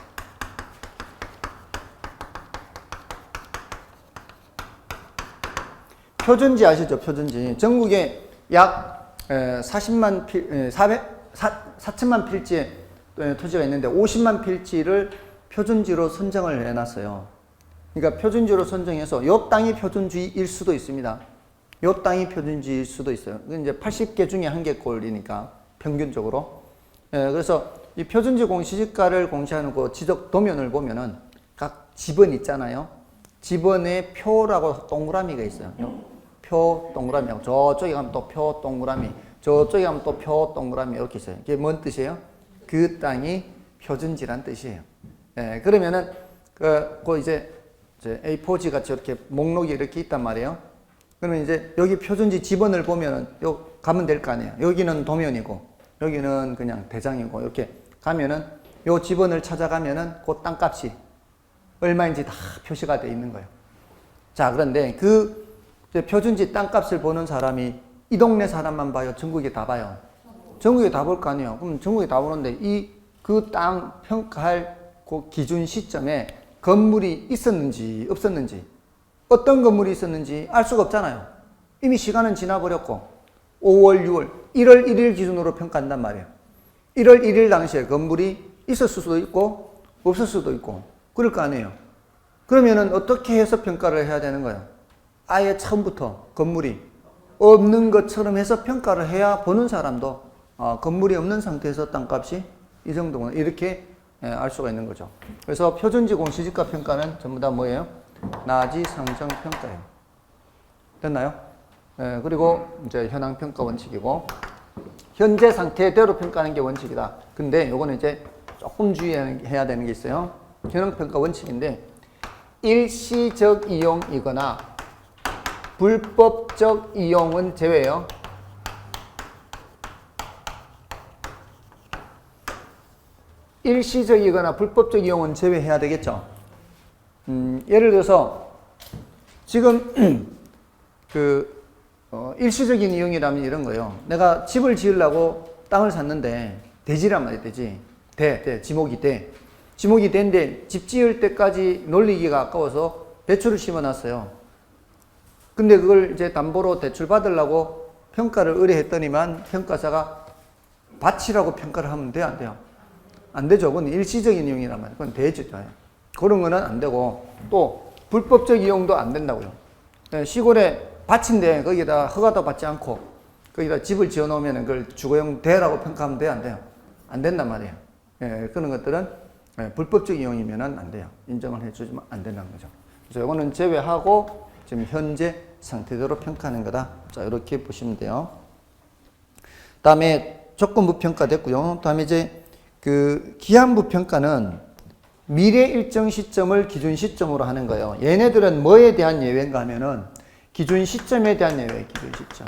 표준지 아시죠? 표준지. 전국에 약 40만 필, 4천만 필지의 토지가 있는데 50만 필지를 표준지로 선정을 해놨어요. 그러니까 표준지로 선정해서 요 땅이 표준지일 수도 있습니다. 요 땅이 표준지일 수도 있어요. 이제 80개 중에 1개꼴이니까 평균적으로. 그래서 이 표준지 공시지가를 공시하는 그 지적 도면을 보면은 각 지번 있잖아요. 지번에 표라고 동그라미가 있어요. 표 동그라미하고 저쪽에 가면 또 표 동그라미, 저쪽에 가면 또 표 동그라미 이렇게 있어요. 이게 뭔 뜻이에요? 그 땅이 표준지란 뜻이에요. 예, 그러면은 그 이제 A4지 같이 이렇게 목록이 이렇게 있단 말이에요. 그러면 이제 여기 표준지 지번을 보면은 요 가면 될 거 아니에요. 여기는 도면이고 여기는 그냥 대장이고 이렇게 가면은 요 지번을 찾아가면은 그 땅값이 얼마인지 다 표시가 되어 있는 거예요. 자, 그런데 그 표준지 땅값을 보는 사람이 이 동네 사람만 봐요? 전국에 다 봐요? 전국에 다 볼 거 아니에요? 그럼 전국에 다 보는데 그 땅 평가할 그 기준 시점에 건물이 있었는지 없었는지 어떤 건물이 있었는지 알 수가 없잖아요. 이미 시간은 지나버렸고 5월, 6월, 1월 1일 기준으로 평가한단 말이에요. 1월 1일 당시에 건물이 있었을 수도 있고 없을 수도 있고 그럴 거 아니에요. 그러면은 어떻게 해서 평가를 해야 되는 거예요? 아예 처음부터 건물이 없는 것처럼 해서 평가를 해야 보는 사람도 건물이 없는 상태에서 땅값이 이 정도구나 이렇게 알 수가 있는 거죠. 그래서 표준지 공시지가 평가는 전부 다 뭐예요? 낮이 상정 평가예요. 됐나요? 그리고 이제 현황 평가 원칙이고 현재 상태대로 평가하는 게 원칙이다. 근데 요거는 이제 조금 주의해야 되는 게 있어요. 현황 평가 원칙인데 일시적 이용이거나 불법적 이용은 제외예요. 일시적이거나 불법적 이용은 제외해야 되겠죠. 예를 들어서 지금 일시적인 이용이라면 이런 거예요. 내가 집을 지으려고 땅을 샀는데 대지란 말이에요. 대지. 지목이 대. 지목이 대인데 집 지을 때까지 놀리기가 아까워서 배추를 심어놨어요. 근데 그걸 이제 담보로 대출 받으려고 평가를 의뢰했더니만 평가사가 밭이라고 평가를 하면 돼요, 안 돼요? 안 되죠. 그건 일시적인 이용이란 말이에요. 그건 되죠. 그런 거는 안 되고 또 불법적 이용도 안 된다고요. 시골에 밭인데 거기다 허가도 받지 않고 거기다 집을 지어 놓으면 그걸 주거용 대라고 평가하면 돼요, 안 돼요? 안 된단 말이에요. 예, 그런 것들은 불법적 이용이면 안 돼요. 인정을 해주지만 안 된다는 거죠. 그래서 이거는 제외하고 지금 현재 상태대로 평가하는 거다. 자, 이렇게 보시면 돼요. 다음에 조건부 평가 됐고요. 다음에 이제 그 기한부 평가는 미래 일정 시점을 기준 시점으로 하는 거예요. 얘네들은 뭐에 대한 예외인가 하면은 기준 시점에 대한 예외, 기준 시점.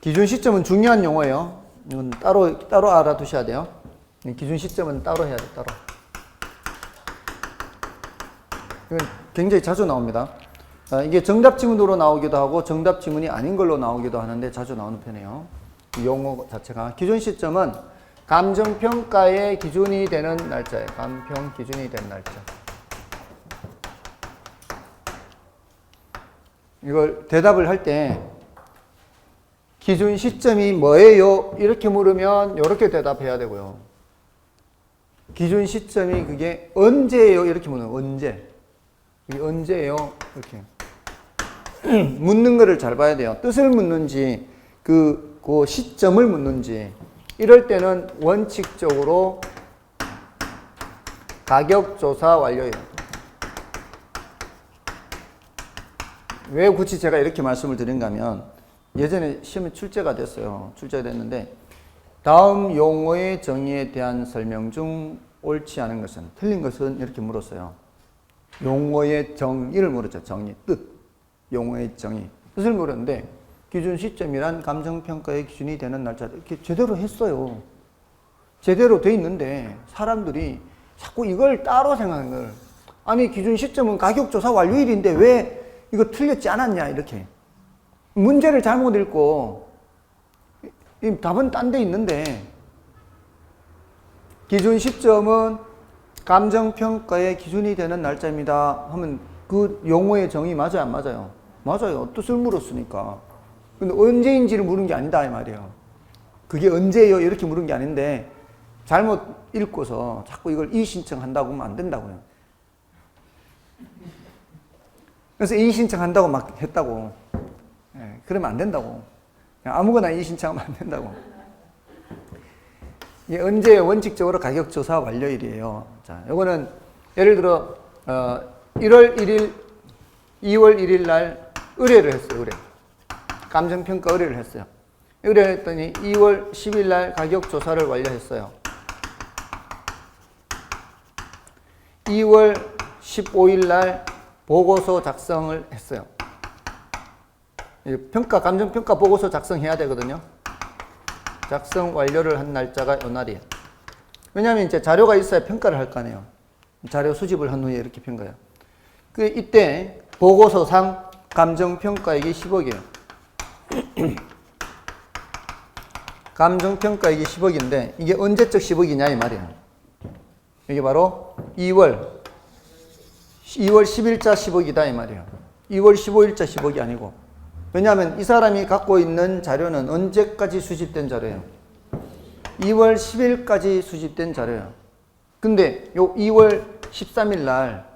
기준 시점은 중요한 용어예요. 이건 따로 알아두셔야 돼요. 기준 시점은 따로 해야 돼, 따로. 이건 굉장히 자주 나옵니다. 이게 정답 지문으로 나오기도 하고 정답 지문이 아닌 걸로 나오기도 하는데 자주 나오는 편이에요. 이 용어 자체가. 기준 시점은 감정평가의 기준이 되는 날짜예요. 감평 기준이 되는 날짜. 이걸 대답을 할 때 기준 시점이 뭐예요? 이렇게 물으면 이렇게 대답해야 되고요. 기준 시점이 그게 언제예요? 이렇게 물으면 언제. 이게 언제예요? 이렇게. 묻는 거를 잘 봐야 돼요. 뜻을 묻는지 그 시점을 묻는지. 이럴 때는 원칙적으로 가격조사 완료예요. 왜 굳이 제가 이렇게 말씀을 드린가 하면 예전에 시험에 출제가 됐어요. 출제가 됐는데 다음 용어의 정의에 대한 설명 중 옳지 않은 것은, 틀린 것은 이렇게 물었어요. 용어의 정의를 물었죠. 정의, 뜻. 용어의 정의. 뜻을 물었는데 기준 시점이란 감정평가의 기준이 되는 날짜 이렇게 제대로 했어요. 제대로 돼 있는데 사람들이 자꾸 이걸 따로 생각하는 걸. 아니 기준 시점은 가격조사 완료일인데 왜 이거 틀렸지 않았냐 이렇게. 문제를 잘못 읽고 이 답은 딴 데 있는데 기준 시점은 감정평가의 기준이 되는 날짜입니다 하면 그 용어의 정의 맞아요 안 맞아요? 맞아요. 뜻을 물었으니까. 근데 언제인지를 물은 게 아니다 이 말이에요. 그게 언제예요? 이렇게 물은 게 아닌데 잘못 읽고서 자꾸 이걸 이의신청한다고 하면 안 된다고요. 그래서 이의신청한다고 막 했다고. 예, 그러면 안 된다고. 아무거나 이의신청하면 안 된다고. 이게 언제 원칙적으로 가격조사 완료일이에요. 자, 요거는 예를 들어 1월 1일, 2월 1일 날 의뢰를 했어요. 의뢰. 감정평가 의뢰를 했어요. 의뢰를 했더니 2월 10일 날 가격조사를 완료했어요. 2월 15일 날 보고서 작성을 했어요. 감정평가 보고서 작성해야 되거든요. 작성 완료를 한 날짜가 이 날이에요. 왜냐하면 이제 자료가 있어야 평가를 할 거 아니에요. 자료 수집을 한 후에 이렇게 평가해요. 이때 보고서상 감정평가액이 10억이에요. 감정평가액이 10억인데 이게 언제적 10억이냐 이 말이에요. 이게 바로 2월 10일자 10억이다 이 말이에요. 2월 15일자 10억이 아니고. 왜냐하면 이 사람이 갖고 있는 자료는 언제까지 수집된 자료예요? 2월 10일까지 수집된 자료예요. 근데 요 2월 13일 날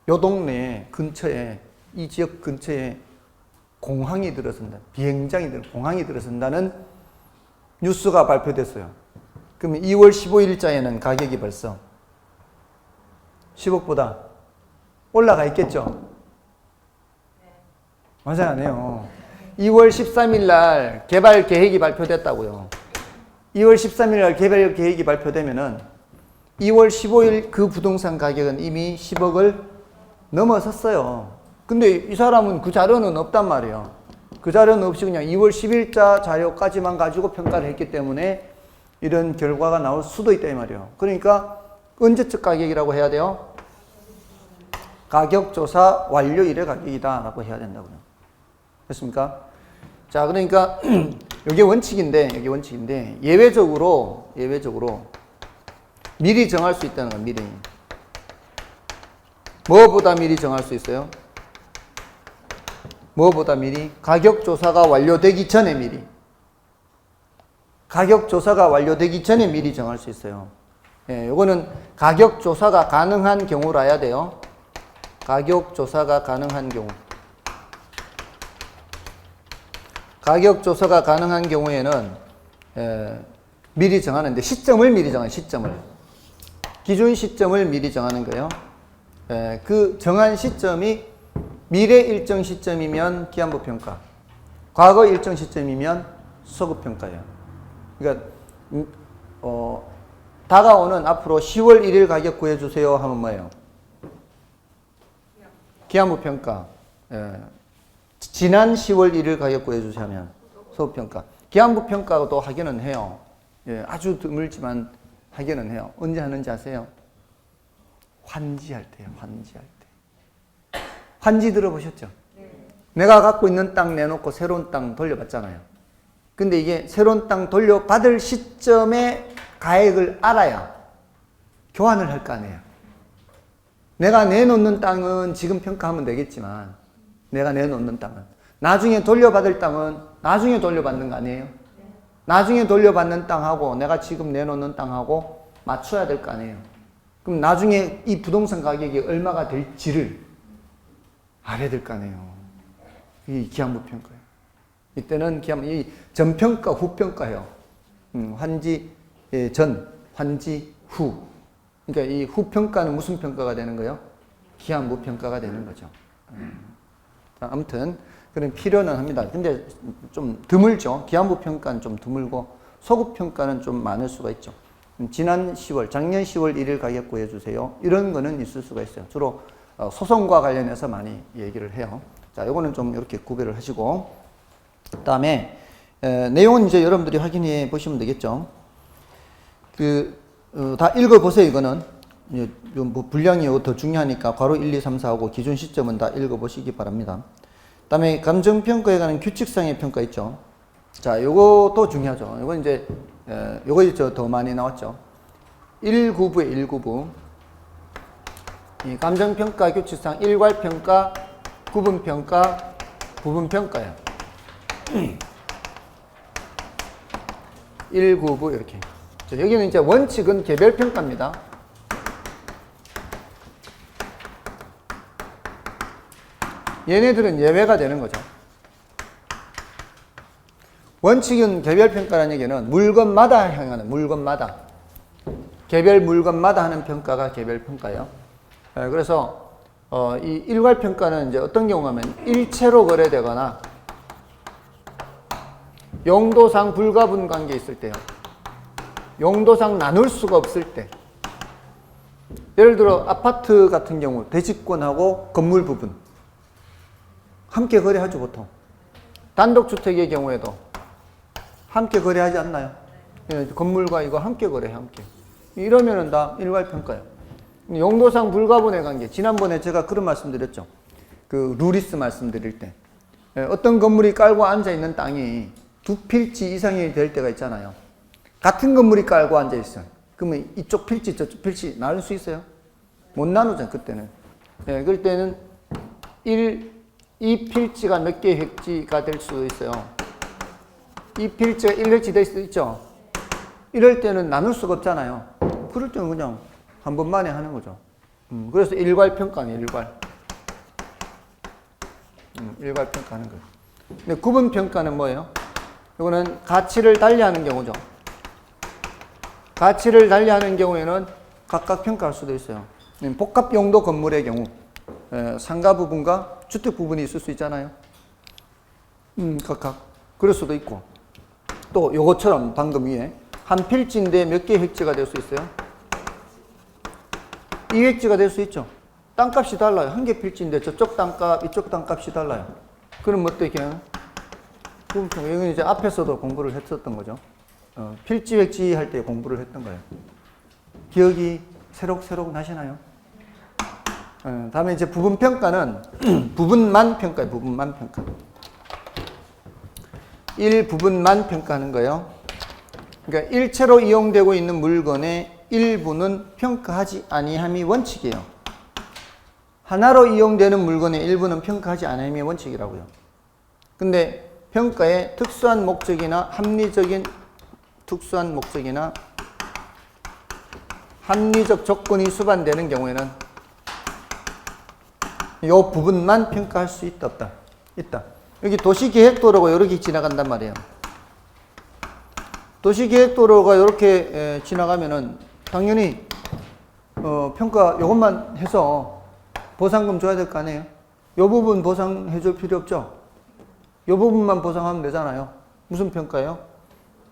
요 동네 근처에 이 지역 근처에 공항이 들어선다. 공항이 들어선다는 뉴스가 발표됐어요. 그러면 2월 15일자에는 가격이 벌써 10억보다 올라가 있겠죠? 맞아요, 안 해요. 2월 13일 날 개발 계획이 발표됐다고요. 2월 13일 날 개발 계획이 발표되면은 2월 15일 그 부동산 가격은 이미 10억을 넘어섰어요. 근데 이 사람은 그 자료는 없단 말이에요. 그 자료는 없이 그냥 2월 10일자 자료까지만 가지고 평가를 했기 때문에 이런 결과가 나올 수도 있다 이 말이에요. 그러니까 언제적 가격이라고 해야 돼요? 가격조사 완료일의 가격이다 라고 해야 된다고요. 됐습니까? 자, 그러니까 이게 원칙인데 예외적으로 미리 정할 수 있다는 거예요. 미리. 뭐보다 미리 정할 수 있어요? 뭐보다 미리? 가격조사가 완료되기 전에 미리. 가격조사가 완료되기 전에 미리 정할 수 있어요. 예, 요거는 가격조사가 가능한 경우라야 돼요. 가격조사가 가능한 경우. 가격 조사가 가능한 경우에는 미리 정하는데 시점을 미리 정하는 시점을 기준 시점을 미리 정하는 거예요. 그 정한 시점이 미래 일정 시점이면 기한부 평가, 과거 일정 시점이면 소급 평가예요. 그러니까 다가오는 앞으로 10월 1일 가격 구해주세요 하면 뭐예요? 기한부 평가. 지난 10월 1일 가격 구해주세요 하면 소급 평가. 기한부 평가도 하기는 해요. 아주 드물지만 하기는 해요. 언제 하는지 아세요? 환지할 때요. 환지할 때. 환지 들어보셨죠? 네. 내가 갖고 있는 땅 내놓고 새로운 땅 돌려받잖아요. 근데 이게 새로운 땅 돌려받을 시점에 가액을 알아야 교환을 할 거 아니에요. 내가 내놓는 땅은 지금 평가하면 되겠지만 내가 내놓는 땅은 나중에 돌려받을 땅은 나중에 돌려받는 거 아니에요? 나중에 돌려받는 땅하고 내가 지금 내놓는 땅하고 맞춰야 될 거 아니에요. 그럼 나중에 이 부동산 가격이 얼마가 될지를 알아야 될 거 아니에요. 이 기한부 평가예요. 이때는 이 전평가, 후평가예요. 환지 전, 환지 후. 그러니까 이 후평가는 무슨 평가가 되는 거예요? 기한부 평가가 되는 거죠. 아무튼 그런 필요는 합니다. 근데 좀 드물죠. 기한부 평가는 좀 드물고 소급 평가는 좀 많을 수가 있죠. 지난 10월, 작년 10월 1일 가격 구해주세요. 이런 거는 있을 수가 있어요. 주로 소송과 관련해서 많이 얘기를 해요. 자, 요거는 좀 이렇게 구별을 하시고, 그 다음에 내용은 이제 여러분들이 확인해 보시면 되겠죠. 다 읽어보세요. 이거는 뭐 분량이 더 중요하니까 괄호 1, 2, 3, 4하고 기준 시점은 다 읽어보시기 바랍니다. 그 다음에 감정평가에 관한 규칙상의 평가 있죠. 자, 요것도 중요하죠. 요건 이제 요거 더 많이 나왔죠. 1구부에 1구부. 이 감정평가 규칙상 일괄평가, 구분평가, 부분평가예요. 1구부 이렇게. 자, 여기는 이제 원칙은 개별평가입니다. 얘네들은 예외가 되는 거죠. 원칙은 개별평가라는 얘기는 물건마다 향하는, 물건마다. 개별 물건마다 하는 평가가 개별평가예요. 그래서, 이 일괄평가는 이제 어떤 경우하면 일체로 거래되거나 용도상 불가분 관계 있을 때요. 용도상 나눌 수가 없을 때. 예를 들어, 아파트 같은 경우, 대지권하고 건물 부분. 함께 거래하죠, 보통. 단독주택의 경우에도 함께 거래하지 않나요? 예, 건물과 이거 함께 거래해, 함께. 이러면은 다 일괄평가예요. 용도상 불가분의 관계. 지난번에 제가 그런 말씀 드렸죠. 그 루리스 말씀드릴 때. 예, 어떤 건물이 깔고 앉아있는 땅이 두 필지 이상이 될 때가 있잖아요. 같은 건물이 깔고 앉아있어요. 그러면 이쪽 필지, 저쪽 필지 나눌 수 있어요? 못 나누잖아요, 그때는. 예, 그럴 때는 이 필지가 몇 개의 획지가 될 수도 있어요. 이 필지가 1획지 될 수도 있죠. 이럴 때는 나눌 수가 없잖아요. 그럴 때는 그냥 한 번만에 하는 거죠. 그래서 일괄평가는 일괄. 일괄평가하는 거예요. 근데 구분평가는 뭐예요? 이거는 가치를 달리하는 경우죠. 가치를 달리하는 경우에는 각각 평가할 수도 있어요. 복합용도 건물의 경우 상가 부분과 주택 부분이 있을 수 있잖아요. 각각 그럴 수도 있고 또 요것처럼 방금 위에 한 필지인데 몇 개의 획지가 될 수 있어요? 2획지가 될 수 있죠. 땅값이 달라요. 한 개 필지인데 저쪽 땅값, 이쪽 땅값이 달라요. 그럼 어떻게 해요? 이건 이제 앞에서도 공부를 했었던 거죠. 필지 획지 할 때 공부를 했던 거예요. 기억이 새록새록 나시나요? 다음에 이제 부분평가는 부분만 평가예요. 부분만 평가. 일부분만 평가하는 거예요. 그러니까 일체로 이용되고 있는 물건의 일부는 평가하지 아니함이 원칙이에요. 하나로 이용되는 물건의 일부는 평가하지 아니함이 원칙이라고요. 근데 평가에 특수한 목적이나 합리적 조건이 수반되는 경우에는 이 부분만 평가할 수 있다, 없다? 있다. 여기 도시계획도로가 이렇게 지나간단 말이에요. 도시계획도로가 이렇게 지나가면은 당연히 평가 요것만 해서 보상금 줘야 될 거 아니에요. 요 부분 보상해 줄 필요 없죠. 요 부분만 보상하면 되잖아요. 무슨 평가예요?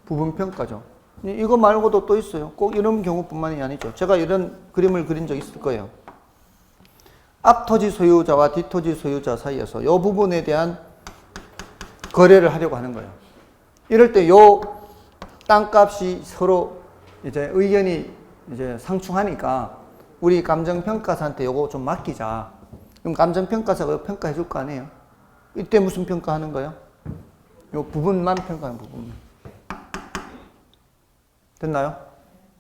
부분평가죠. 이거 말고도 또 있어요. 꼭 이런 경우뿐만이 아니죠. 제가 이런 그림을 그린 적 있을 거예요. 앞토지 소유자와 뒷토지 소유자 사이에서 이 부분에 대한 거래를 하려고 하는 거예요. 이럴 때 요 땅값이 서로 이제 의견이 이제 상충하니까 우리 감정평가사한테 요거 좀 맡기자. 그럼 감정평가사가 평가해 줄 거 아니에요. 이때 무슨 평가하는 거예요? 요 부분만 평가하는 부분. 됐나요?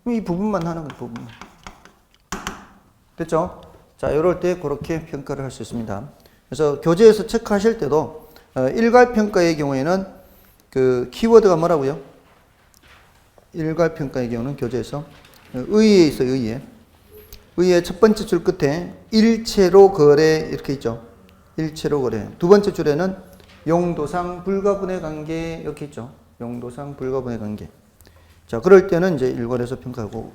이 부분만 하는 거예요, 부분만. 됐죠? 자, 이럴 때 그렇게 평가를 할 수 있습니다. 그래서 교재에서 체크하실 때도 일괄평가의 경우에는 그 키워드가 뭐라고요? 일괄평가의 경우는 교재에서 의의에 있어요, 의의에. 의의의 첫 번째 줄 끝에 일체로 거래 이렇게 있죠. 일체로 거래. 두 번째 줄에는 용도상 불가분의 관계 이렇게 있죠. 용도상 불가분의 관계. 자, 그럴 때는 이제 일괄해서 평가하고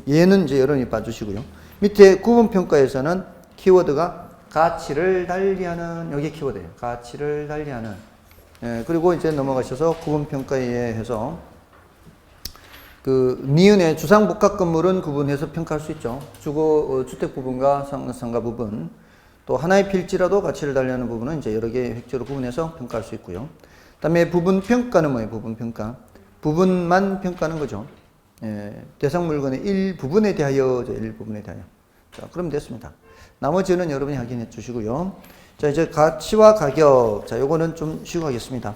얘는 이제 여러분이 봐주시고요. 밑에 구분평가에서는 키워드가 가치를 달리하는 여기 키워드예요. 가치를 달리하는. 그리고 이제 넘어가셔서 구분평가에 의해서 그 니은의 주상복합 건물은 구분해서 평가할 수 있죠. 주택 부분과 상가 부분. 또 하나의 필지라도 가치를 달리하는 부분은 이제 여러 개의 획지로 구분해서 평가할 수 있고요. 그다음에 부분평가는 뭐예요? 부분평가. 부분만 평가하는 거죠. 대상 물건의 일부분에 대하여, 일부분에 대하여. 자, 그럼 됐습니다. 나머지는 여러분이 확인해 주시고요. 자, 이제 가치와 가격. 자, 요거는 좀 쉬고 하겠습니다.